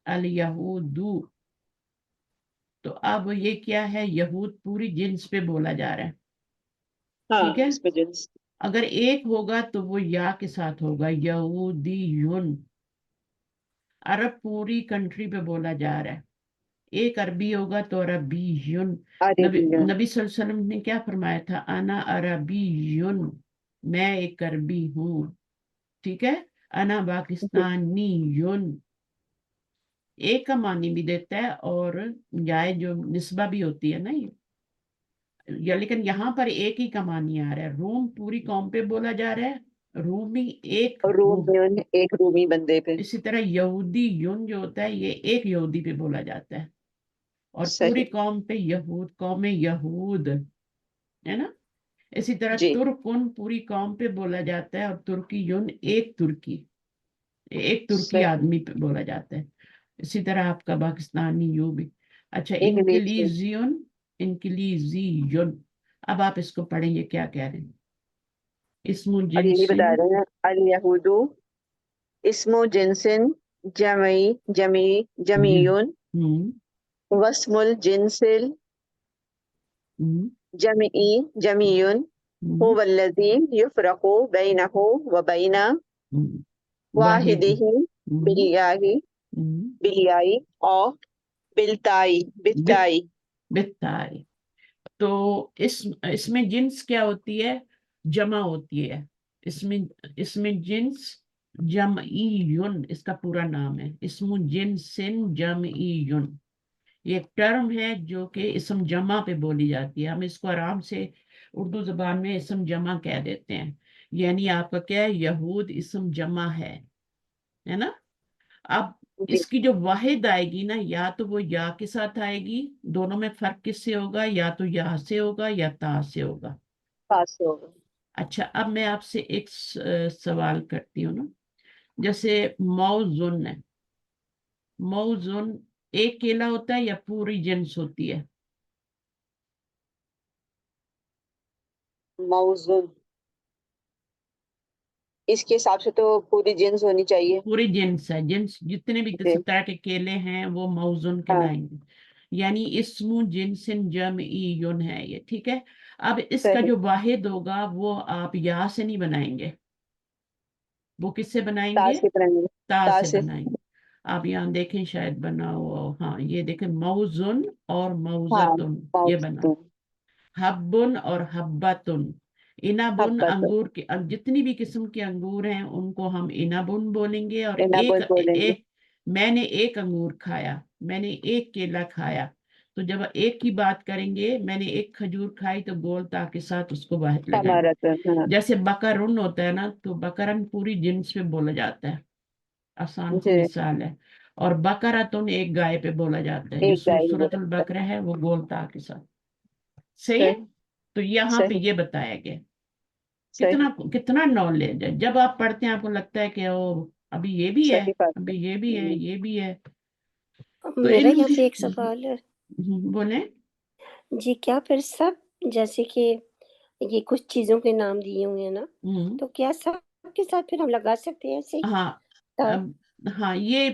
الیہودو. تو اب یہ کیا ہے؟ یہود پوری جنس پہ بولا جا رہا ہے, ہاں ٹھیک ہے. اس پہ جنس. اگر ایک ہوگا تو وہ یا کے ساتھ ہوگا, یہودیون. عرب پوری کنٹری پہ بولا جا رہا ہے, एक अरबी होगा तो अरबीयुन। नबी अरबियन। नबी सल्लल्लाहु अलैहि वसल्लम ने क्या फरमाया था, अना अरबीयुन, मैं एक अरबी हूँ, ठीक है। अना पाकिस्तानीयुन, एक का मानी भी देता है, और जाए जो निस्बा भी होती है ना ये, या लेकिन यहाँ पर एक ही का मानी आ रहा है। रूम पूरी कौम पे बोला जा रहा है, रूमी एक और रूम। रोमियन एक रूमी बंदे पे। इसी तरह यहूदी युन जो होता है, ये एक यहूदी पे बोला जाता है, और पूरी सही। कौम पे यहूद, कौम यहूद, है ना। इसी तरह जी। तुर्कुन पूरी कौम पे बोला जाता है, और तुर्की युन एक तुर्की, एक तुर्की सही। आदमी पे बोला जाता है। इसी तरह आपका पाकिस्तानी यू भी। अच्छा, इंग्लिश। इनकिलीजियन, इनकिलीजियन, अब आप इसको पढ़ेंगे क्या कह रहे हैं। इस्मु और यही बता जिनसिन, रहे हैं, अल यहूदू इस्मो जिनसिन जमी जमी जमीयुन हम्म, वस्मुल जिनसिल हम्म, जमी जमीयुन हम्म, हुवल्लज़ी युफ़रक़ु बैनहु व बैन हम्म, वाहिद, वाहिदिही हम्म, बिलयाही हम्म, बिलयाई और बिलताई बित बिताई। बिताई। तो इसमें जिन्स क्या होती है, जमा होती है। इसमें इसमें जिन्स जमईयुन इसका पूरा नाम है, इस्मु जिन्सिन जमईयुन। ये एक टर्म है जो कि इसम जमा पे बोली जाती है। हम इसको आराम से उर्दू जबान में इसम जमा कह देते हैं। यानी आपका क्या है, यहूद इसम जमा है ना। अब जी। इसकी जो वाहिद आएगी ना, या तो वो या के साथ आएगी, दोनों में फर्क किससे होगा, या तो या से होगा या ता से होगा। पास होगा। अच्छा, अब मैं आपसे एक सवाल करती हूँ ना। जैसे मौजुन है, मौजुन एक केला होता है या पूरी जिन्स होती है। मौजूद इसके हिसाब से तो पूरी जिन्स होनी चाहिए। पूरी जिन्स है, जिन्स जितने भी जी। तरह के केले हैं वो मौजुन हाँ। कहलाएंगे। यानी इस्मु जिनसिन जमईयुन है ये, ठीक है। अब इसका सही। जो वाहिद होगा वो आप या से नहीं बनाएंगे, वो किससे बनाएंगे, ताश के प्राइम। ता से ताश से। बनाएंगे। आप यहाँ देखें शायद बना हुआ हो। हाँ, ये देखें, मौजुन और हाँ। मौजतुन, ये बना। मौजूद। हब्बुन और हब्बतुन, इनाबुन हब्बत। अंगूर के, अब जितनी भी किस्म के अंगूर हैं उनको हम इनाबुन बोलेंगे। और इनाबुल बोलेंगे। मैंने एक अंगूर खाया, मैंने एक केला खाया। तो जब एक की बात करेंगे, मैंने एक खजूर खाई, तो गोल ता के साथ उसको वाहिद लगाएंगे। तमारत। हाँ। जैसे बकरुन होता है ना, तो बकरन पूरी जिन्स पे बोला जाता है, आसान सी जी। मिसाल है। और बकरातुन एक गाय पे बोला जाता है, जो एक गाय भी सूरतुल बोलता है। बकरा है वो गोल ता के साथ। सही है। सही। तो यहाँ पे सही। ये बताया गया। सही। कितना कितना नॉलेज है, जब आप पढ़ते हैं आपको लगता है कि ओ, अभी ये भी है, सही बात है। अभी ये भी है, ये भी है। तो मेरा इन यहाँ पे एक सवाल है बोले। जी। क्या फिर सब, जैसे कि ये कुछ चीजों के नाम दिए हुए हैं ना, हम्म, तो क्या सब के साथ फिर हम लगा सकते हैं ऐसे ही? हाँ, ता- अब हाँ ये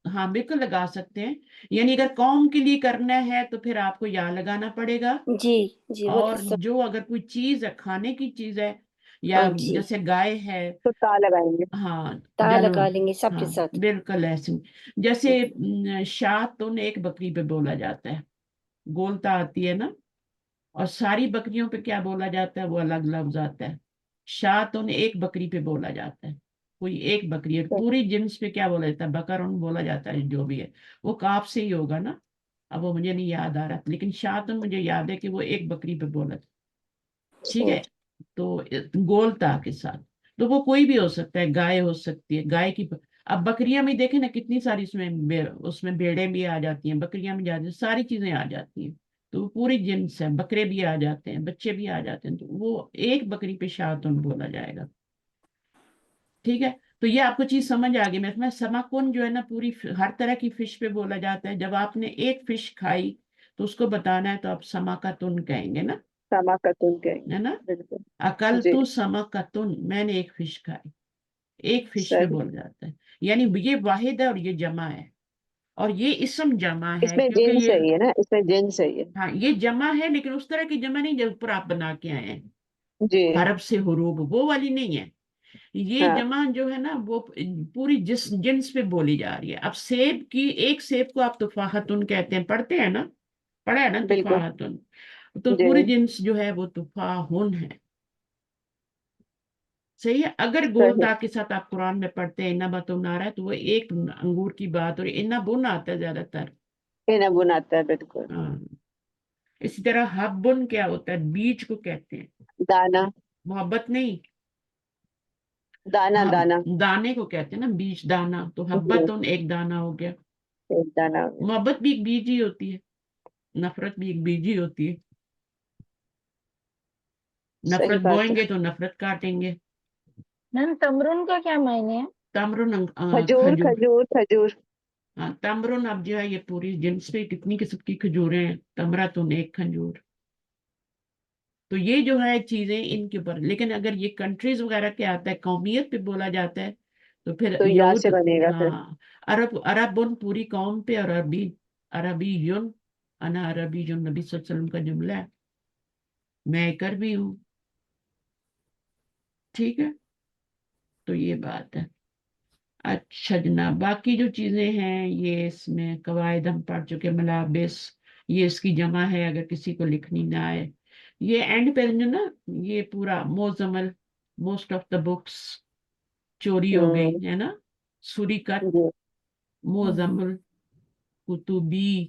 हाँ बिल्कुल लगा सकते हैं। यानी अगर कौम के लिए करना है तो फिर आपको या लगाना पड़ेगा। जी जी, वो तो और सब। जो अगर कोई चीज है, खाने की चीज है, या जी, जैसे गाय है, तो ता लगाएंगे। हाँ ता लगा जानवर, लेंगे सबके हाँ साथ। बिल्कुल ऐसे। जैसे शातुन एक बकरी पे बोला जाता है, गोलता आती है ना। और सारी बकरियों पे क्या बोला जाता है, वो अलग लफ्ज आता है। शातुन एक बकरी पे बोला जाता है, कोई एक बकरी है। पूरी जिन्स पे क्या बोला जाता है, बकरुन बोला जाता है, जो भी है वो काफ से ही होगा ना। अब वो मुझे नहीं याद आ रहा, लेकिन शातुन मुझे याद है कि वो एक बकरी पे बोला, ठीक अच्छा, है। तो गोलता के साथ, तो वो कोई भी हो सकता है, गाय हो सकती है, गाय की। अब बकरियां में देखें ना, कितनी सारी उसमें भेड़ें भी आ जाती हैं, बकरियां भी जाती हैं, सारी चीजें आ जाती हैं। तो वो पूरी जिन्स है, बकरे भी आ जाते हैं, बच्चे भी आ जाते हैं, तो वो एक बकरी पे शातुन बोला जाएगा, ठीक है। तो ये आपको चीज समझ आ गई। मैं समाकुन जो है ना, पूरी हर तरह की फिश पे बोला जाता है। जब आपने एक फिश खाई तो उसको बताना है, तो आप समाकातुन कहेंगे ना, समा कतुन है ना। कहेंगे। बिल्कुल। अकल जी। तो समाकतुन, मैंने एक फिश खाई, एक फिश पे सही। बोला जाता है। यानी ये वाहिद है और ये जमा है, और ये इसम जमा है, इसमें क्योंकि जिन ये, सही है ना, इसमें जिन सही है। हाँ ये जमा है, लेकिन उस तरह की जमा नहीं जो ऊपर आप बना के आए हैं, जी। हरफ से हुरूब, वो वाली नहीं है। یہ ہاں جمع جو ہے نا وہ پوری جنس پہ بولی جا رہی ہے. اب سیب کی ایک سیب کو آپ تفاحتن کہتے ہیں, پڑھتے ہیں نا, پڑھا ہے نا بالکل تفاحتن, تو جی پوری جنس جو ہے وہ تفاحن ہے. صحیح ہے. اگر گول صحیح تا کے ساتھ آپ قرآن میں پڑھتے ہیں انا بتون آ رہا ہے تو وہ ایک انگور کی بات, اور انا بن آتا ہے زیادہ تر. کہنا بناتا ہے بالکل. ہاں. اسی طرح حبن کیا ہوتا ہے, بیج کو کہتے ہیں, دانا محبت نہیں, دانا ہاں دانا دانے کو کہتے ہیں نا, بیج دانا. تو جی حبتن ایک دانا ہو گیا. ایک دانا ہو گیا. محبت بھی ایک بیج ہی ہوتی ہے, نفرت بھی ایک بیج ہی ہوتی ہے. صحیح نفرت بات بوئیں ہے. گے تو نفرت کاٹیں گے. میم تمرن کا کیا معنی ہے؟ تمرن کھجور کھجور. کھجور کھجور. ہاں تمرن اب جو ہے یہ پوری جنس پہ کتنی قسم کی کھجوریں ہیں. تمرتن ایک کھجور. تو یہ جو ہے چیزیں ان کے اوپر, لیکن اگر یہ کنٹریز وغیرہ کے آتا ہے, قومیت پہ بولا جاتا ہے, تو پھر تو یہاں یہود, سے بنے گا پھر. ہاں عرب ان پوری قوم پہ, اور عربی یون, انا عربی یون نبی صلی اللہ علیہ وسلم کا جملہ ہے, میں ایک عربی ہوں. ٹھیک ہے, تو یہ بات ہے. اچھا جناب, باقی جو چیزیں ہیں یہ اس میں قواعد ہم پڑھ چکے. ملابس یہ اس کی جمع ہے اگر کسی کو لکھنی نہ آئے. یہ اینڈ پہ جو نا یہ پورا موزمل, موسٹ آف دا بکس چوری ہو گئی ہے نا, سوریکت, جی موزمل, کتبی,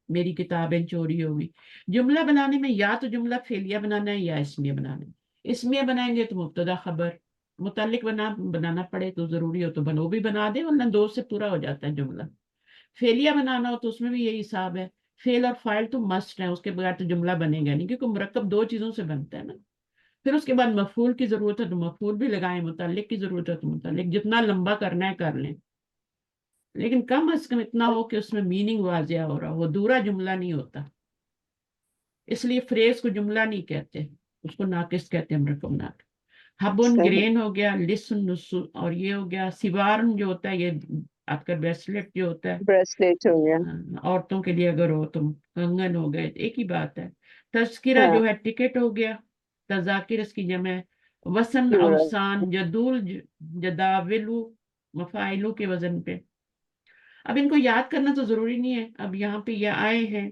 میری کتابیں چوری ہو گئی. جملہ بنانے میں یا تو جملہ فعلیہ بنانا ہے یا اسمیہ بنانا ہے. اسمیہ بنائیں گے تو مبتدا خبر متعلق بنانا پڑے تو ضروری ہو تو وہ بھی بنا دے, ورنہ دو سے پورا ہو جاتا ہے جملہ. فعلیہ بنانا ہو تو اس میں بھی یہی حساب ہے, فعل اور فاعل تو مسٹ ہے, اس کے بغیر تو جملہ بنے گا نہیں, کیونکہ مرکب دو چیزوں سے بنتا ہے نا. پھر اس کے بعد مفعول کی ضرورت ہے تو مفعول بھی لگائیں, متعلق کی ضرورت ہے تو متعلق, جتنا لمبا کرنا ہے کر لیں, لیکن کم از کم اتنا ہو کہ اس میں میننگ واضح ہو رہا, وہ دورا جملہ نہیں ہوتا. اس لیے فریز کو جملہ نہیں کہتے, اس کو ناقص کہتے ہیں, مرکب ناقص. ہبن صحیح. گرین ہو گیا, لسن نسو, اور یہ ہو گیا سیوارن جو ہوتا ہے, یہ آپ کا بریسلیٹ جو ہوتا ہے, بریسلیٹ ہو گیا. عورتوں کے لیے اگر ہو تو کنگن ہو گئے, ایک ہی بات ہے. تذکرہ ہاں جو ہے ٹکٹ ہو گیا, تذاکر اس کی جمع ہے. وسن پلورل. اوسان جدول جداولو مفاعلو کے وزن پہ. اب ان کو یاد کرنا تو ضروری نہیں ہے, اب یہاں پہ یہ آئے ہیں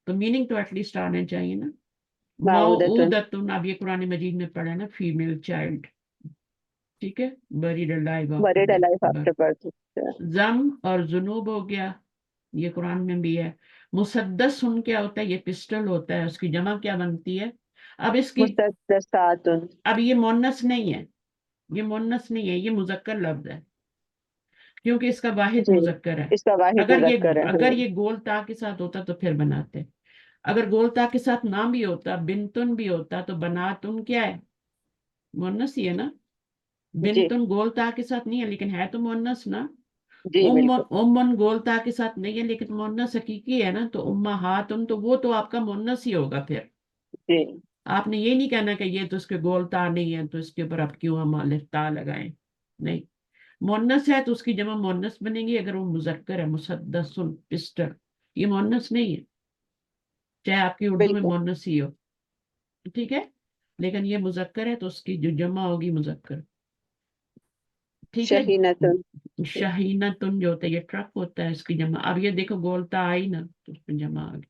تو میننگ تو ایٹ لیسٹ آنا چاہیے نا. معودتن. موعودتن, اب یہ قرآن مجید میں پڑھا نا, فیمیل چائلڈ. ٹھیک ہے, buried alive after buried alive birth. After birth. زم اور جنوب ہو گیا, یہ قرآن میں بھی ہے. مسدس ان کیا ہوتا ہے, یہ پسٹل ہوتا ہے, اس کی جمع کیا بنتی ہے. اب اس کی, مسدساتن. اب یہ مونس نہیں ہے, یہ مونس نہیں ہے, یہ مذکر لفظ ہے, کیونکہ اس کا واحد جی مذکر ہے. اس کا واحد مذکر ہے. اگر یہ گول تا کے ساتھ ہوتا تو پھر بناتے. اگر گول تا کے ساتھ نہ بھی ہوتا, بنتن بھی ہوتا, تو بناتن کیا ہے, مونس ہی ہے نا. جی بنتن گول تا کے ساتھ نہیں ہے لیکن ہے تو مونس نا. جی بالکل. امن گول تا کے ساتھ نہیں ہے لیکن مونس حقیقی ہے نا, تو امہاتن تو وہ تو آپ کا مونس ہی ہوگا. پھر جی آپ نے یہ نہیں کہنا کہ یہ تو اس کے گول تا نہیں ہے تو اس کے اوپر آپ کیوں ہم الف تا لگائیں, نہیں. مونس ہے تو اس کی جمع مونس بنے گی, اگر وہ مذکر ہے, مسدسن پسٹل, یہ مونس نہیں ہے, چاہے آپ کی اردو میں بالکل. مونس ہی ہو. ٹھیک ہے, لیکن یہ مذکر ہے تو اس کی جو جمع ہوگی مذکر. ٹھیک ہے. شہینتن. شاہینتن جو ہوتا ہے, یہ ٹرک ہوتا ہے, اس کی جمع. اب یہ دیکھو گولتا آئی نا تو اس میں جمع آ گئی.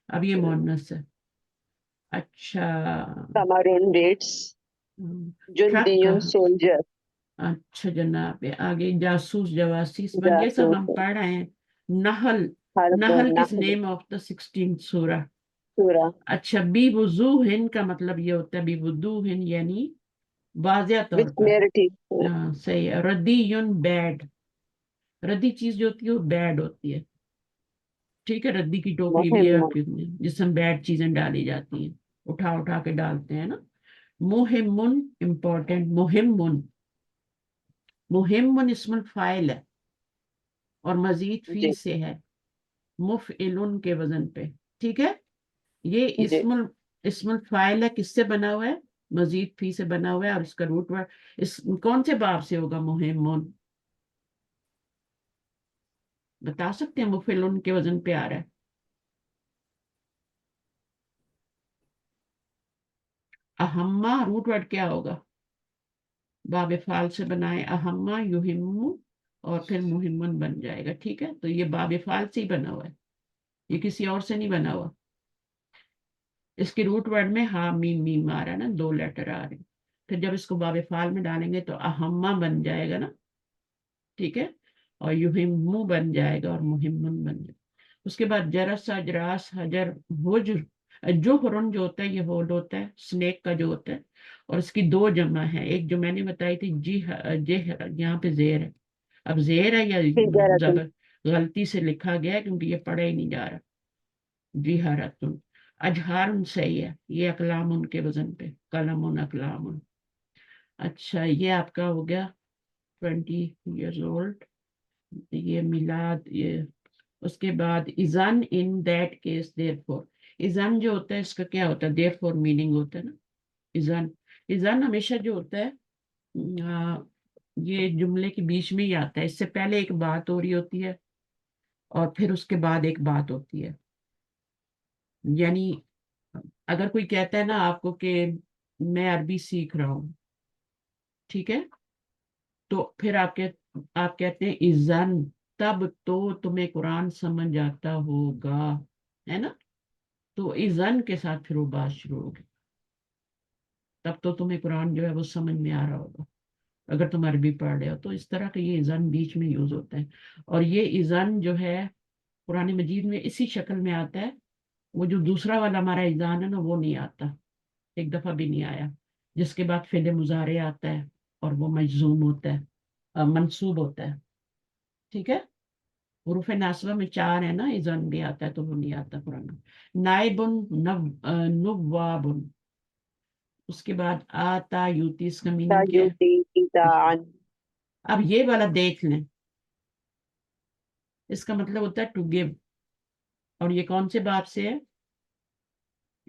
اب یہ مونس ہے. اچھا, کمرون ڈیٹس. ٹرک کا, جندیون سولجر. اچھا جناب, آگے جاسوس جواسیس بن, یہ سب جاسوس. ہم پڑھ رہے ہیں. نحل, حرب نحل کس نحل. نیم آف دا 16th سورہ. سورہ. اچھا, بی وضوہن کا مطلب یہ ہوتا ہے, بی وضوہن یعنی واضح طور وتھ پر. کلیئرٹی. ہاں صحیح ہے. ردیون بیڈ, ردی چیز جو ہوتی ہے وہ بیڈ ہوتی ہے. ٹھیک ہے, ردی کی ٹوکری بھی ہے مہم. جس میں بیڈ چیزیں ڈالی جاتی ہیں, اٹھا اٹھا کے ڈالتے ہیں نا. مہمن امپورٹنٹ, مہمن, مہمن اسم الفاعل ہے اور مزید فی جی سے ہے, مفعلن کے وزن پہ. ٹھیک ہے, یہ جی اسم الفاعل ہے, کس سے بنا ہوا ہے, مزید فی سے بنا ہوا ہے, اور اس کا روٹ ورڈ اس کون سے باب سے ہوگا, مہمن, بتا سکتے ہیں. مفعلن کے وزن پہ آ رہا ہے. اہما روٹ ورڈ کیا ہوگا, बाब फाल से बनाए अहम्मा युहिम्मु और फिर मुहिम्मन बन जाएगा। ठीक है, तो ये बाब फाल से ही बना हुआ है, ये किसी और से नहीं बना हुआ। इसके रूट वर्ड में हा मीम मीम आ रहा है ना, 2 लेटर आ रहे हैं। फिर जब इसको बाब फाल में डालेंगे तो अहम्मा बन जाएगा ना, ठीक है, और युहिम्मु बन जाएगा और मुहिम्मन बन जाएगा। उसके बाद जरस अजरास हजर हुज्र, जो हुरन जो होता है ये होल होता है, स्नेक का जो होता है, और इसकी 2 जमा है। एक जो मैंने बताई थी जी जे, यहाँ पे जेर है। अब जेर है या हिजरतुन। जबर गलती से लिखा गया है क्योंकि ये पढ़ा ही नहीं जा रहा। जी हरतुन। अजहारुन सही है, ये अकलाम उनके वजन पे, कलम अकलाम। अच्छा, ये आपका हो गया 20 years old, ये मिलाद, ये उसके बाद इजन इन दैट केस देयरफॉर। इजन जो होता है इसका क्या होता है, देयरफॉर मीनिंग होता है ना। इजन, इजन हमेशा जो होता है ये जुमले के बीच में ही आता है, इससे पहले एक बात हो रही होती है और फिर उसके बाद एक बात होती है। यानी अगर कोई कहता है ना आपको कि मैं अरबी सीख रहा हूँ, ठीक है, तो फिर आप कहते हैं इजन, तब तो तुम्हें कुरान समझ आता होगा, है ना। तो इजन के साथ फिर वो बात शुरू होगी, तब तो तुम्हें कुरान जो है वो समझ में आ रहा होगा अगर तुम अरबी पढ़ रहे हो। तो इस तरह का ये इजन बीच में यूज होता है। और ये इजन जो है कुरान मजीद में इसी शक्ल में आता है। वो जो दूसरा वाला हमारा इजान है ना वो नहीं आता, एक दफा भी नहीं आया, जिसके बाद फेले मुजारे आता है और वो मजजूम होता है, मंसूब होता है। ठीक है, हुरूफ नासबा में 4 है ना, इजन भी आता है, तो वो नहीं आता कुरान में। नाइबुन नुवाबुन। उसके बाद आता यूती, इसका मीनिंग क्या है? युति इतान। अब ये वाला देख लें, इसका मतलब होता है टू गिव, और ये कौन से बाब से है?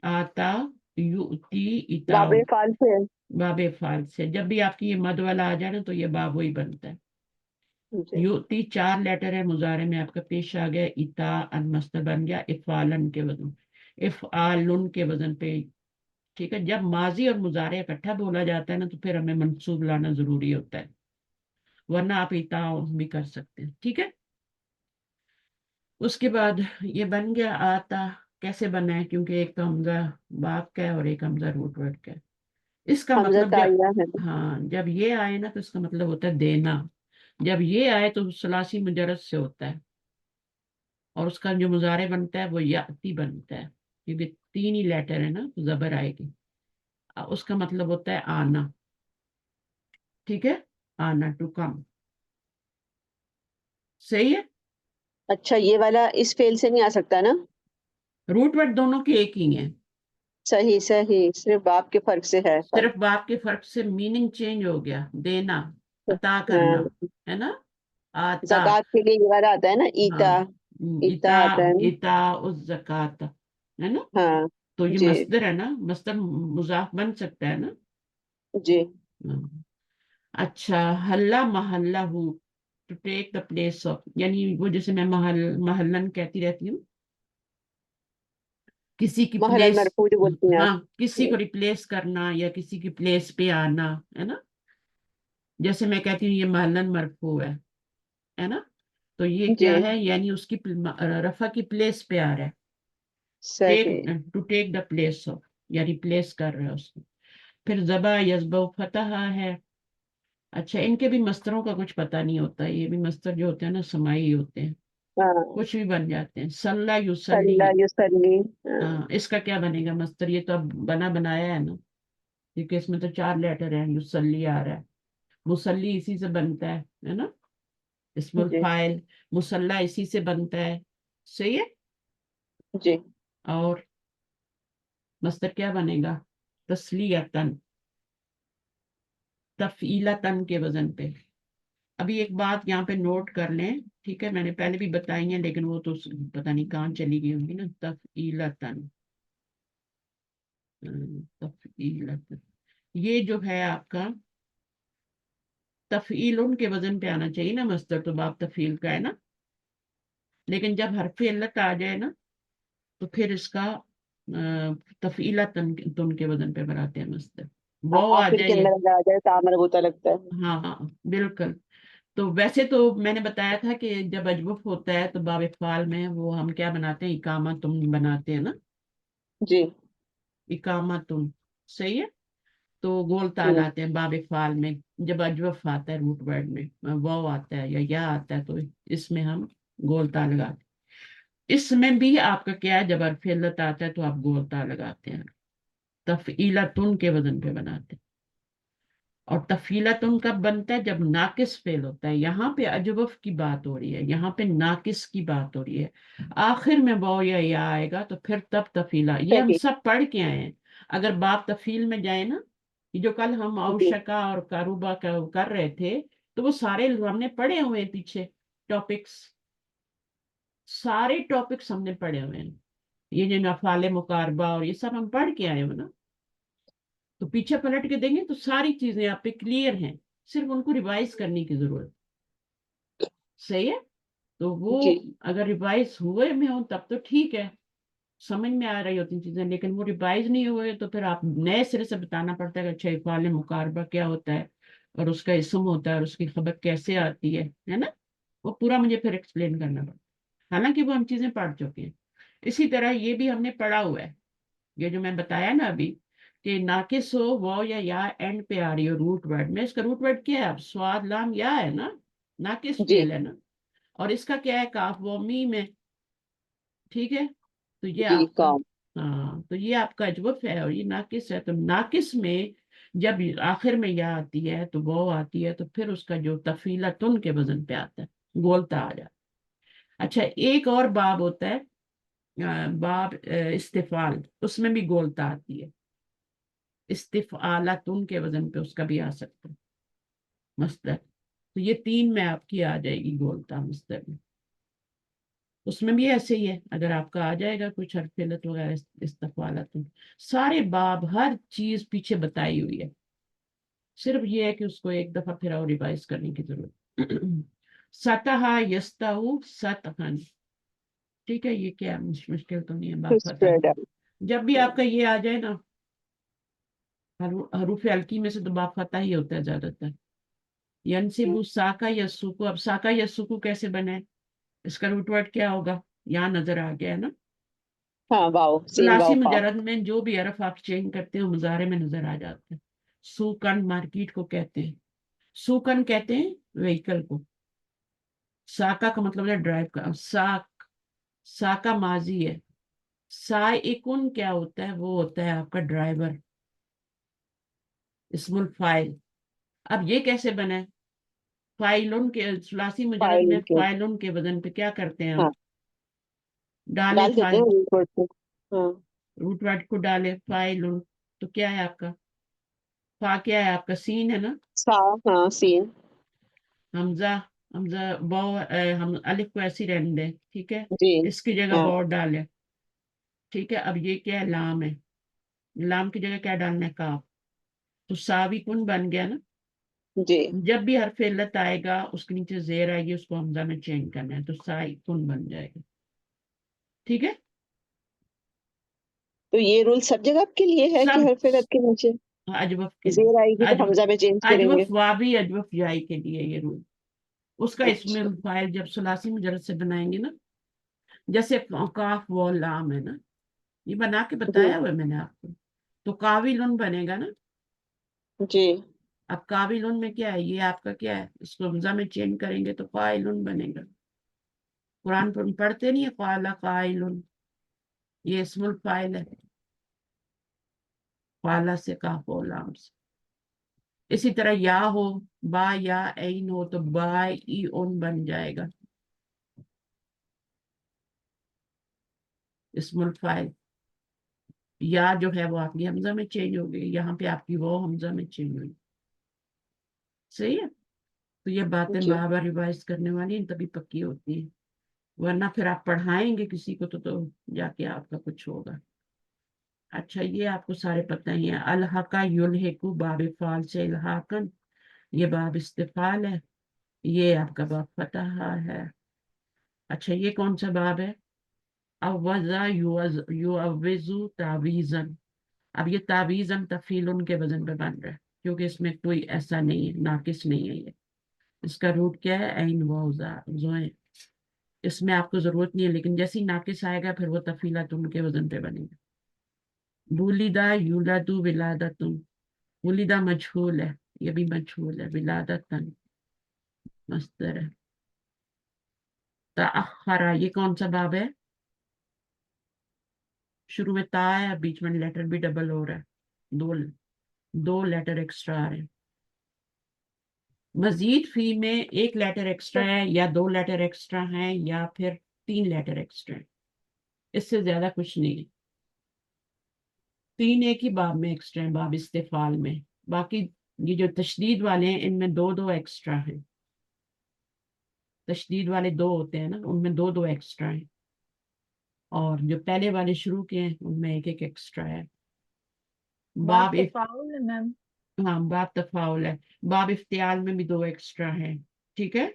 आता युती इताउ, बाबे फाल से है। बाबे फाल से। जब भी आपकी ये मद वाला आ जाए ना तो ये बाब वही बनता है। जी। युती 4 लेटर है, मुजारे में आपका पेश आ गया, इता अन मस्तर बन गया इफालन के वजन, इफआलुन के वजन पे। ठीक है, जब माजी और मुजारे इकट्ठा बोला जाता है ना तो फिर हमें मंसूब लाना जरूरी होता है, वरना आप इता भी कर सकते हैं। ठीक है, उसके बाद ये बन गया आता। कैसे बना है? क्योंकि एक तो हमजा बाप का है और एक हमजा रूट वर्ड का है। इसका हमजा मतलब जब, ताइया है। हाँ, जब ये आए ना तो इसका मतलब होता है देना। जब ये आए तो सलासी मुजरद से होता है, और उसका जो मुजारे बनता है वो याती बनता है, क्योंकि 3 ही लेटर है ना तो जबर आएगी। उसका मतलब होता है आना। ठीक है, आना, टू कम। सही है। अच्छा, ये वाला इस फेल से नहीं आ सकता ना? रूट वर्ड दोनों के एक ही हैं, सही सही, सिर्फ बाप के फर्क से है फर्क। सिर्फ बाप के फर्क से मीनिंग चेंज हो गया। देना, अता करना, हाँ, है ना। आता, ज़कात के लिए ये वाला आता है ना, ईता। हाँ, ईता इता, आता है ना। इता उस जकात, है ना। हाँ तो ये जी। मस्दर है ना, मस्दर मुजाफ बन सकता है ना। जी। हाँ। अच्छा, हल्ला महल्ला हूँ, to take the place of, यानी वो जैसे मैं महल्लन कहती रहती हूँ, किसी की महलन प्लेस, मरफू जो बोलती हैं आप। हाँ, किसी को रिप्लेस करना या किसी की प्लेस पे आना, है ना। जैसे मैं कहती हूँ ये महल्लन मरफू है ना। तो ये जी। क्या है, यानी उसकी रफा की प्लेस पे आ रहा है। टेक, सही। To take the place of, या रिप्लेस कर रहा है उसको। फिर जबा यजबा फतह है। अच्छा, इनके भी मस्तरों का कुछ पता नहीं होता, ये भी मस्तर जो होते हैं ना समाई होते हैं, हाँ। कुछ भी बन जाते हैं। सल्ला युसल्ली, सल्ला युसल्ली। हाँ। हाँ, इसका क्या बनेगा मस्तर? ये तो अब बना बनाया है ना, क्योंकि इसमें तो 4 लेटर हैं, युसल्ली आ रहा है। मुसल्ली इसी से बनता है ना, इस्मुल जी। फाइल। मुसल्ला इसी से बनता है। सही है। जी। और मस्तर क्या बनेगा? तस्लियतन, तफीलतन के वजन पे। अभी एक बात यहाँ पे नोट कर लें, ठीक है, मैंने पहले भी बताई है लेकिन वो तो पता नहीं कहाँ चली गई होंगी ना। तफीलतन, तफीलतन, ये जो है आपका तफील के वजन पे आना चाहिए ना मस्तर, तो बाप तफील का है ना। लेकिन जब हरफ इल्लत आ जाए ना तो फिर इसका तफीला तन के वजन पे बनाते हैं मस्तर। वो आ आखिर के जाए। अंदर अगर आ जाए तो मरबूता लगता है। हाँ बिल्कुल। तो वैसे तो मैंने बताया था कि जब अजवफ होता है तो बाब इफ़ाल में वो हम क्या बनाते हैं, इकामा तुम बनाते हैं ना, जी इकामा तुम, सही है। तो गोल जी ताल आते हैं बाब इफ़ाल में, जब अजवफ आता है रूट वर्ड में वाव आता है या आता है, तो इसमें हम गोल ताल लगाते हैं। इसमें भी आपका क्या है, जब अरफिल्लत आता है तो आप गोल ताल लगाते हैं, तफईला तुन के वजन पे बनाते हैं। और तफीलतुन कब बनता है, जब नाकिस फेल होता है। यहाँ पे अजवफ की बात हो रही है, यहाँ पे नाकिस की बात हो रही है। आखिर में वाव या आएगा तो फिर तब तफीला, ये हम सही। सब पढ़ के आए हैं। अगर बाप तफील में जाए ना, ये जो कल हम जी औशका और कारूबा कर रहे थे, तो वो सारे हमने पढ़े हुए हैं पीछे टॉपिक्स, सारे टॉपिक्स हमने पढ़े हुए हैं। ये जो नफाले मुकारबा और ये सब हम पढ़ के आए हो ना, तो पीछे पलट के देंगे तो सारी चीजें आप पे क्लियर हैं, सिर्फ उनको रिवाइज करने की जरूरत। सही है। तो वो जी अगर रिवाइज हुए में हो तब तो ठीक है, समझ में आ रही होती चीजें, लेकिन वो रिवाइज नहीं हुए तो फिर आप नए सिरे से बताना पड़ता है कि अच्छा इफ़ाल मुकारबा क्या होता है, और उसका इसम होता है, और उसकी खबर कैसे आती है ना। वो पूरा मुझे फिर एक्सप्लेन करना पड़ता है, हालांकि वो हम चीजें पढ़ चुके हैं। इसी तरह ये भी हमने पढ़ा हुआ है, ये जो मैं बताया ना अभी, कि नाकिस हो वो या एंड पे आ रही हो रूट वर्ड में, इसका रूट वर्ड क्या है, अब स्वाद लाम या है ना, नाकिस जी फेल है ना। और इसका क्या है, काफ वो मी में, ठीक है। तो ये जी आपका, काम। हाँ तो ये आपका अजवफ है और ये नाकिस है। तो नाकिस में जब आखिर में या आती है तो वो आती है, तो फिर उसका जो तफीला तुन के वजन पे आता है, गोलता आ जाता है। अच्छा, एक और बाब होता है, बाब इस्तिफाल, उसमें भी गोलता आती है, इस्तिफाला तुन के वजन पे उसका भी आ सकता है मस्दर। तो ये तीन में आपकी आ जाएगी गोलता मस्दर में। उसमें भी ऐसे ही है, अगर आपका आ जाएगा कुछ हरफिलत वगैरह इस्तफाला तुन, सारे बाब हर चीज पीछे बताई हुई है, सिर्फ ये है कि उसको एक दफा फिर और रिवाइज करने की जरूरत। सतहा यस्ताऊ सतहन, ठीक है। ये क्या मुश्किल तो नहीं है, फिर बात पता है। Spread out. जब भी आपका ये आ जाए ना, हरूफ हल्की में से तो बाप फता ही होता है ज्यादातर। यनसिबु साका यस्सुकु, अब साका यस्सुकु कैसे बने, इसका रूट वर्ड क्या होगा, यहाँ नजर आ गया है ना। हाँ वाओ सीन लासी वाओ फाओ। मुजरद में जो भी हरफ आप चेंज करते हो मुजारे में नजर आ जाते हैं। सुकन मार्केट को कहते हैं, सुकन कहते हैं व्हीकल को। साका का मतलब है ड्राइव का, साका माजी है। साइकुन क्या होता है, वो होता है आपका ड्राइवर, इस्मुल फाइल। अब ये कैसे बने, फाइलुन के सुलासी मुजरद फाइल में के। फाइलुन के वजन पे क्या करते हैं हम, हाँ डाले डाल देते हैं फाइल, रूट वर्ड को। हाँ रूट वर्ड को डाले फाइलुन, तो क्या है आपका, फा क्या है आपका, सीन है ना, सा। हाँ सीन। हमजा, हमजा बौ, हम अलिफ को ऐसी रहने दें, ठीक है। जी इसकी जगह हाँ बौ डाले, ठीक है। अब ये क्या है, लाम है, लाम की जगह क्या डालना है, काफ। तो साविकुन बन गया ना। जी। जब भी हरफ इल्लत आएगा उसके नीचे जेर आएगी, उसको हमजा में चेंज करना है, तो साइकुन बन जाएगा, ठीक है। तो ये रूल सब जगह आपके लिए है कि सब हर फिर के नीचे अजवफ के लिए, जेर आएगी तो अजव हमजा में चेंज अजवफ करेंगे? वावी अजवफ जाई के लिए ये रूल। उसका अच्छा इसमें फाइल जब सुलासी मुजरद से बनाएंगे ना, जैसे काफ वो लाम है ना, ये बना के जी बताया हुआ है मैंने आपको। तो काविलुन बनेगा ना। जी अब काविलुन में क्या है, ये आपका क्या है, इसको हमजा में चेंज करेंगे तो काइलुन बनेगा। कुरान पढ़ते नहीं है, काला काइलुन, ये इसमुल फाइल है, काला से काफ और लाम से। इसी तरह या हो, बा या ऐन हो तो बा ई उन बन जाएगा, इसमुल फाइल। या जो है वो आपकी हमजा में चेंज हो गई, यहाँ पे आपकी वो हमजा में चेंज हुई, सही है। तो ये बातें जी बार बार रिवाइज करने वाली हैं, तभी पक्की होती है, वरना फिर आप पढ़ाएंगे किसी को तो जाके आपका कुछ होगा। अच्छा, ये आपको सारे पता ही है। अलहका युलहिकु बाब फाल से इल्हाकन, ये बाब इस्तिफाल है, ये आपका बाब फतह है। अच्छा, ये कौन सा बाब है, अवजा युअविजु तावीजन, اب یہ تعویزن تفیلن کے وزن پہ بن رہا ہے کیونکہ اس میں کوئی ایسا نہیں ہے، ناقص نہیں ہے یہ. اس کا روٹ کیا ہے؟ عین واو زوئیں. اس میں آپ کو ضرورت نہیں ہے، لیکن جیسے ہی ناقص آئے گا پھر وہ تفیلتن کے وزن پہ بنے گا. بولیدہ یولدو ولادتن. بولیدہ مجھول ہے، یہ بھی مجھول ہے. ولادتن مصدر ہے. تأخرا یہ کون سا باب ہے؟ شروع میں تا ہے، بیچ میں لیٹر بھی ڈبل ہو رہا ہے، دو لیٹر ایکسٹرا آ رہے ہیں. مزید فی میں ایک لیٹر ایکسٹرا ہے یا دو لیٹر ایکسٹرا ہیں یا پھر 3 لیٹر ایکسٹرا ہیں، اس سے زیادہ کچھ نہیں ہے. 3 ایک ہی باب میں ایکسٹرا ہیں، باب استفعال میں. باقی یہ جو تشدید والے ہیں ان میں دو ایکسٹرا ہیں. تشدید والے 2 ہوتے ہیں نا، ان میں دو ایکسٹرا ہیں، اور جو پہلے والے شروع کے ہیں ان میں ایک ایکسٹرا ہے. باب تفاعل ہے میم. ہاں باب تفاعل ہے. باب افتعال میں بھی 2 ایکسٹرا ہیں، ٹھیک ہے.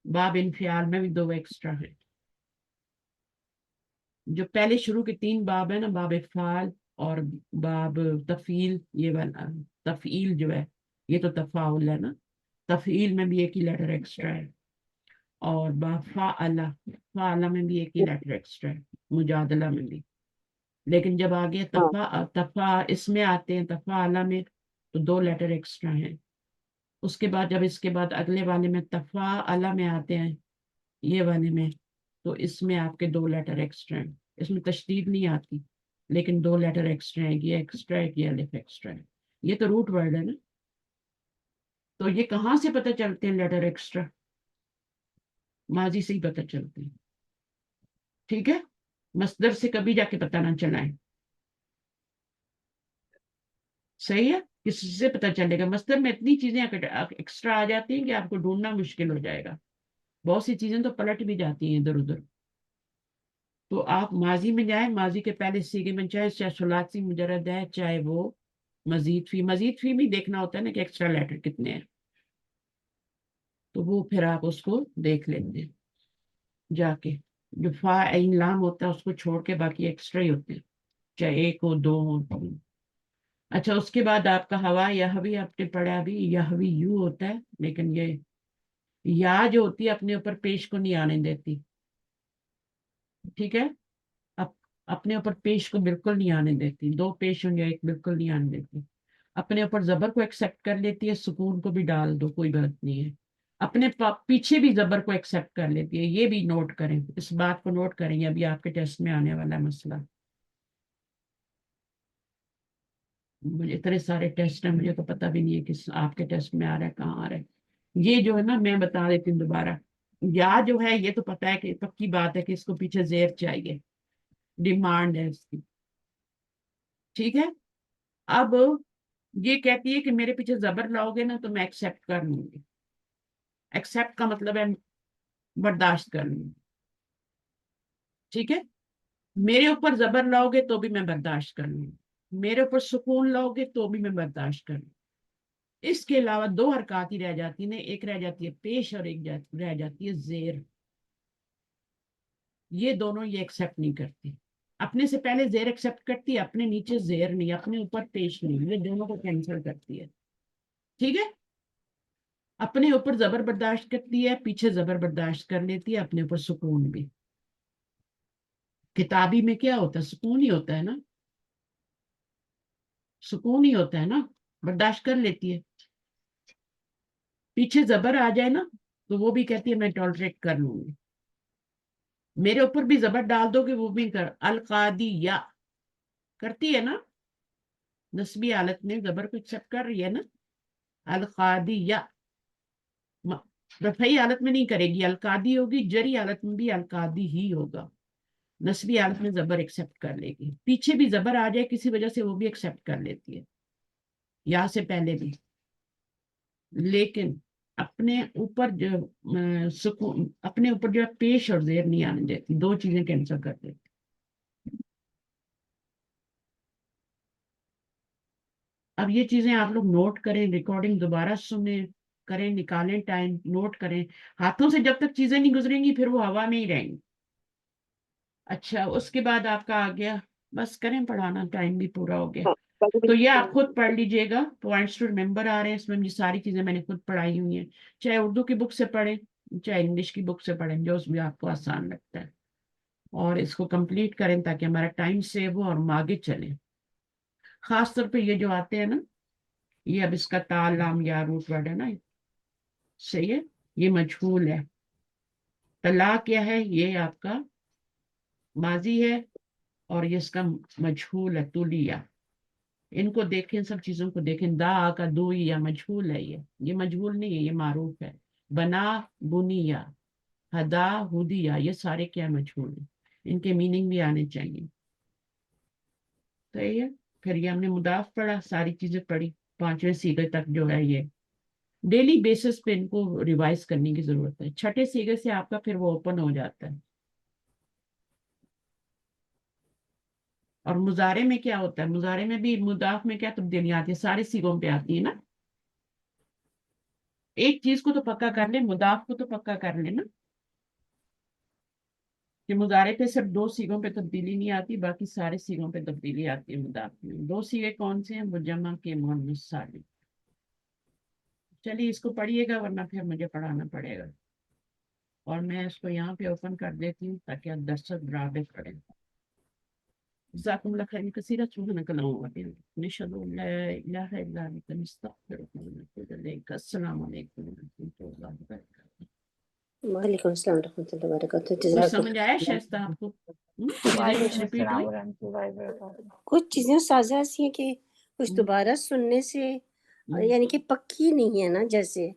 باب انفعال میں بھی 2 ایکسٹرا ہیں. جو پہلے شروع کے 3 باب ہیں نا، باب افعال اور باب تفعیل، یہ والا تفعیل جو ہے یہ تو تفاعل ہے نا، تفعیل میں بھی ایک ہی لیٹر ایکسٹرا ہے. اور باب فعلہ میں بھی ایک ہی لیٹر ایکسٹرا ہے، مجادلہ میں بھی. لیکن جب آگے اس میں آتے ہیں تفاعلہ میں تو 2 لیٹر ایکسٹرا ہیں. اس کے بعد جب اس کے بعد اگلے والے میں تفاعلہ میں آتے ہیں، یہ والے میں، تو اس میں آپ کے 2 لیٹر ایکسٹرا ہیں. اس میں تشدید نہیں آتی لیکن 2 لیٹر ایکسٹرا ہیں، یہ ایکسٹرا ہے، یہ الف ایکسٹرا ہے. یہ تو روٹ ورڈ ہے نا. تو یہ کہاں سے پتہ چلتے ہیں لیٹر ایکسٹرا؟ ماضی سے ہی پتہ چلتے ہیں، ٹھیک ہے. مصدر سے کبھی جا کے پتہ نہ چلائیں، صحیح ہے. کسی سے پتہ چلے گا؟ مصدر میں اتنی چیزیں ایکسٹرا آ جاتی ہیں کہ آپ کو ڈھونڈنا مشکل ہو جائے گا. بہت سی چیزیں تو پلٹ بھی جاتی ہیں ادھر ادھر. تو آپ ماضی میں جائیں، ماضی کے پہلے سیگے میں چاہے ثلاثی مجرد ہے چاہے وہ مزید فی بھی دیکھنا ہوتا ہے نا کہ ایکسٹرا لیٹر کتنے ہیں، تو وہ پھر آپ اس کو دیکھ لیتے ہیں جا کے. جو فا عین لام ہوتا ہے اس کو چھوڑ کے باقی ایکسٹرا ہی ہوتے ہیں، چاہے 1 ہو 2 ہو 3. اچھا اس کے بعد آپ کا ہوا یہوی آپ نے پڑھا ابھی، یہوی یو ہوتا ہے، لیکن یہ یا جو ہوتی ہے اپنے اوپر پیش کو نہیں آنے دیتی، ٹھیک ہے. اپنے اوپر پیش کو بالکل نہیں آنے دیتی. 2 پیش ہوں یا ایک بالکل نہیں آنے دیتی. اپنے اوپر زبر کو ایکسیپٹ کر لیتی ہے، سکون کو بھی ڈال دو کوئی بات نہیں ہے. اپنے پیچھے بھی زبر کو ایکسیپٹ کر لیتی ہے. یہ بھی نوٹ کریں، اس بات کو نوٹ کریں، ابھی آپ کے ٹیسٹ میں آنے والا مسئلہ. مجھے اتنے سارے ٹیسٹ ہیں، مجھے تو پتہ بھی نہیں ہے کہ آپ کے ٹیسٹ میں آ رہا ہے کہاں آ رہا ہے. یہ جو ہے نا میں بتا دیتی ہوں دوبارہ. یا جو ہے یہ تو پتہ ہے کہ پکی بات ہے کہ اس کو پیچھے زیر چاہیے، ڈیمانڈ ہے اس کی، ٹھیک ہے. اب یہ کہتی ہے کہ میرے پیچھے زبر لاؤ گے نا تو میں ایکسیپٹ کر لوں گی. ایکسیپٹ کا مطلب ہے برداشت کر لوں گی، ٹھیک ہے. میرے اوپر زبر لاؤ گے تو بھی میں برداشت کر لوں گی، میرے اوپر سکون لاؤ گے تو بھی میں برداشت کر لوں گی. اس کے علاوہ 2 حرکات ہی رہ جاتی ہیں، ایک رہ جاتی ہے پیش اور ایک رہ جاتی ہے زیر. یہ دونوں یہ ایکسیپٹ نہیں کرتی. اپنے سے پہلے زیر ایکسیپٹ کرتی ہے، اپنے نیچے زیر نہیں، اپنے اوپر پیش نہیں، یہ دونوں کو کینسل کرتی ہے، ٹھیک ہے. اپنے اوپر زبر برداشت کرتی ہے، پیچھے زبر برداشت کر لیتی ہے، اپنے اوپر سکون بھی. کتابی میں کیا ہوتا ہے؟ سکون ہی ہوتا ہے نا، سکون ہی ہوتا ہے نا، برداشت کر لیتی ہے. پیچھے زبر آ جائے نا تو وہ بھی کہتی ہے میں ٹالریٹ کر لوں گی. میرے اوپر بھی زبر ڈال دو گے وہ بھی القادی یا کرتی ہے نا، نسبی حالت میں زبر کو ایکسیپٹ کر رہی ہے نا. القادی یا رفعی حالت میں نہیں کرے گی، القادی ہوگی. جری حالت میں بھی القادی ہی ہوگا. نسبی حالت میں زبر ایکسیپٹ کر لے گی. پیچھے بھی زبر آ جائے کسی وجہ سے وہ بھی ایکسیپٹ کر لیتی ہے، یا سے پہلے بھی. لیکن اپنے اوپر جو سکون، اپنے اوپر جو ہے پیش اور زیر نہیں آنے دیتی، 2 چیزیں کینسل کر دیتی. اب یہ چیزیں آپ لوگ نوٹ کریں، ریکارڈنگ دوبارہ سنیں کریں، نکالیں ٹائم، نوٹ کریں. ہاتھوں سے جب تک چیزیں نہیں گزریں گی پھر وہ ہوا میں ہی رہیں گی. اچھا اس کے بعد آپ کا آ گیا، بس کریں پڑھانا، ٹائم بھی پورا ہو گیا. تو یہ آپ خود پڑھ لیجئے گا, پوائنٹس ٹو ریمبر آ رہے ہیں اس میں, یہ ساری چیزیں میں نے خود پڑھائی ہوئی ہیں, چاہے اردو کی بک سے پڑھیں چاہے انگلش کی بک سے پڑھیں, جو اس میں آپ کو آسان لگتا ہے, اور اس کو کمپلیٹ کریں تاکہ ہمارا ٹائم سیو ہو اور ہم آگے چلیں. خاص طور پہ یہ جو آتے ہیں نا, یہ اب اس کا تال لام یا روٹ ورڈ ہے نا, صحیح ہے, یہ مجہول ہے. طلا کیا ہے, یہ آپ کا ماضی ہے, اور یہ اس کا مجہول ہے تولیہ. ان کو دیکھیں, سب چیزوں کو دیکھیں, دا کا دو یا مجہول ہے, یہ مجہول نہیں ہے, یہ معروف ہے. بنا بنیا, ہدا ہدیہ, یہ سارے کیا مجہول ہیں, ان کے میننگ بھی آنے چاہیے. صحیح ہے. پھر یہ ہم نے مضاف پڑھا, ساری چیزیں پڑھی, 5ویں صیغے تک جو ہے یہ ڈیلی بیسس پہ ان کو ریوائز کرنے کی ضرورت ہے. 6ٹھے صیغے سے آپ کا پھر وہ اوپن ہو جاتا ہے. اور مضارع میں کیا ہوتا ہے, مضارع میں بھی مضاف میں کیا تبدیلیاں آتی ہیں, سارے صیغوں پہ آتی ہیں نا. ایک چیز کو تو پکا کر لیں, مضاف کو تو پکا کر لیں نا, کہ مضارع پہ صرف 2 صیغوں پہ تبدیلی نہیں آتی, باقی سارے صیغوں پہ تبدیلی آتی ہے مضاف میں. 2 صیغے کون سے ہیں, وہ جمع کے مؤنث سالم. چلیے اس کو پڑھیے گا, ورنہ پھر مجھے پڑھانا پڑے گا. اور میں اس کو یہاں پہ اوپن کر دیتی ہوں تاکہ آپ درست رابط پڑھیں. جزاکم اللہ خیرا کثیرا, سبحانک اللہم وبحمدک, نشہد ان لا الہ الا انت, نستغفرک ونتوب الیک. السلام علیکم ورحمۃ اللہ وبرکاتہ. وعلیکم السلام ورحمۃ اللہ وبرکاتہ. کچھ جزاک سمجھ آیا شائستہ آپ کو؟ چیزیں وعلیکم کچھ ریپیٹ السلام ہوئی؟ ورحمۃ اللہ وبرکاتہ. کچھ چیزیں سازہ ایسی ہیں کہ کچھ دوبارہ سننے سے یعنی کہ پکی نہیں ہے نا, جیسے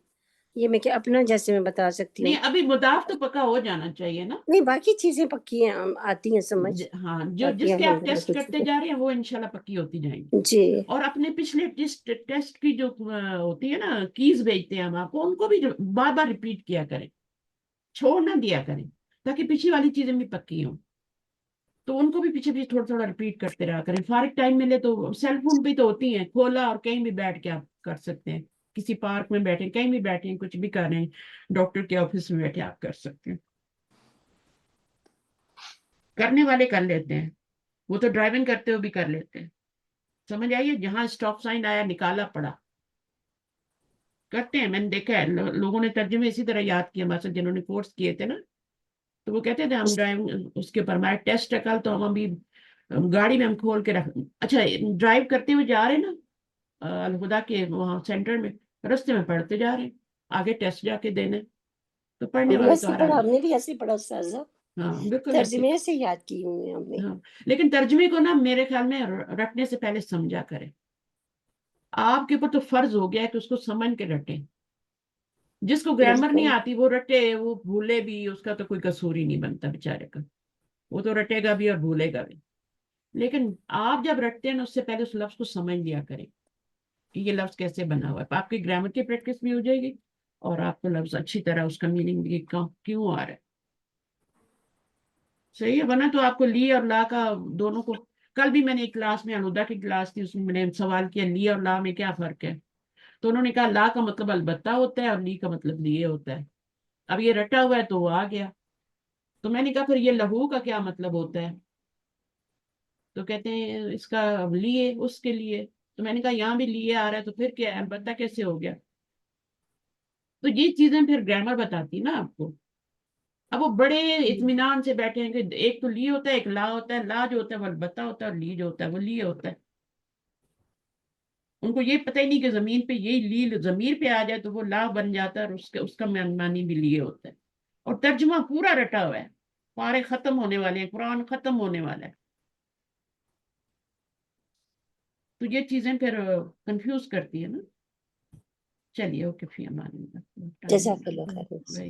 یہ میں کہ اپنا جیسے میں بتا سکتی ہوں. نہیں, ابھی مضاف تو پکا ہو جانا چاہیے نا. نہیں, باقی چیزیں پکی ہیں, آتی ہیں سمجھ. ہاں, جو باقی جس کے آپ الحمدللہ ٹیسٹ کچھ کرتے جا رہے ہیں وہ انشاءاللہ پکی ہوتی جائیں گی. جی اور اپنے پچھلے ٹیسٹ کی جو ہوتی ہے نا, کیز بھیجتے ہیں ہم آپ کو, ان کو بھی بار بار ریپیٹ کیا کریں, چھوڑ نہ دیا کریں, تاکہ پچھلی والی چیزیں بھی پکی ہوں. تو ان کو بھی پیچھے پیچھے تھوڑا تھوڑا ریپیٹ کرتے رہا کریں. فارغ ٹائم ملے تو سیل فون پہ تو ہوتی ہیں, کھولا اور کہیں بھی بیٹھ کے آپ کر سکتے ہیں. کسی پارک میں بیٹھے, کہیں بھی بیٹھے, کچھ بھی کر رہے ہیں, ڈاکٹر کے آفس میں بیٹھے آپ کر سکتے ہیں. کرنے والے کر لیتے ہیں, وہ تو ڈرائیونگ کرتے ہوئے بھی کر لیتے ہیں. سمجھ آئیے, جہاں اسٹاپ سائن آیا نکالا پڑا, کرتے ہیں. میں نے دیکھا ہے لوگوں نے ترجمے اسی طرح یاد کیا, مثلا جنہوں نے کورس کیے تھے نا, تو وہ کہتے تھے ہم ڈرائیونگ اس کے اوپر ہمارا ٹیسٹ ہے کل, تو ہم ابھی گاڑی میں ہم کھول کے رکھ, اچھا ڈرائیو کرتے ہوئے جا رہے نا الہدا کے وہاں سینٹر میں, رستے میں پڑھتے جا رہے ہیں, آگے ٹیسٹ جا کے دینے, تو پڑھنے والے تو ویسے پڑھا, ہم نے بھی ایسے پڑھا استاذہ, ہاں بالکل ایسے. ترجمے سے یاد کی ہوئے ہم نے. ہاں, لیکن ترجمے کو نا میرے خیال میں رٹنے سے پہلے سمجھا کریں. آپ کے اوپر تو فرض ہو گیا ہے کہ اس کو سمجھ کے رٹیں. جس کو گرامر نہیں بالکل. آتی وہ رٹے, وہ بھولے بھی, اس کا تو کوئی قصور ہی نہیں بنتا بیچارے کا, وہ تو رٹے گا بھی اور بھولے گا بھی. لیکن آپ جب رٹتے ہیں نا, اس سے پہلے اس لفظ کو سمجھ لیا کریں کہ یہ لفظ کیسے بنا ہوا ہے. آپ کی گرامر کی پریکٹس بھی ہو جائے گی, اور آپ کو لفظ اچھی طرح اس کا میننگ بھی کیوں آ رہا ہے. صحیح ہے, ورنہ تو آپ کو لی اور لا کا دونوں کو, کل بھی میں نے ایک کلاس میں, الہدا کی کلاس تھی, اس میں میں نے سوال کیا لی اور لا میں کیا فرق ہے, تو انہوں نے کہا لا کا مطلب البتہ ہوتا ہے اور لی کا مطلب لیے ہوتا ہے. اب یہ رٹا ہوا ہے تو وہ آ گیا. تو میں نے کہا پھر یہ لہو کا کیا مطلب ہوتا ہے, تو کہتے ہیں اس کا لیے, اس کے لیے. تو میں نے کہا یہاں بھی لیے آ رہا ہے, تو پھر کیا ہے, البتہ کیسے ہو گیا. تو یہ چیزیں پھر گرامر بتاتی نا آپ کو. اب وہ بڑے اطمینان سے بیٹھے ہیں کہ ایک تو لی ہوتا ہے, ایک لا ہوتا ہے. لا جو ہوتا ہے وہ البتہ ہوتا ہے, اور لی جو ہوتا ہے وہ لیے ہوتا ہے. ان کو یہ پتہ ہی نہیں کہ زمین پہ یہی لی ضمیر پہ آ جائے تو وہ لا بن جاتا ہے, اور اس کا معنی بھی لیے ہوتا ہے. اور ترجمہ پورا رٹا ہوا ہے, پارے ختم ہونے والے ہیں, قرآن ختم ہونے والا ہے. تو یہ چیزیں پھر کنفیوز کرتی ہے نا. چلیے اوکے, فی امان اللہ. جزاک اللہ خیر.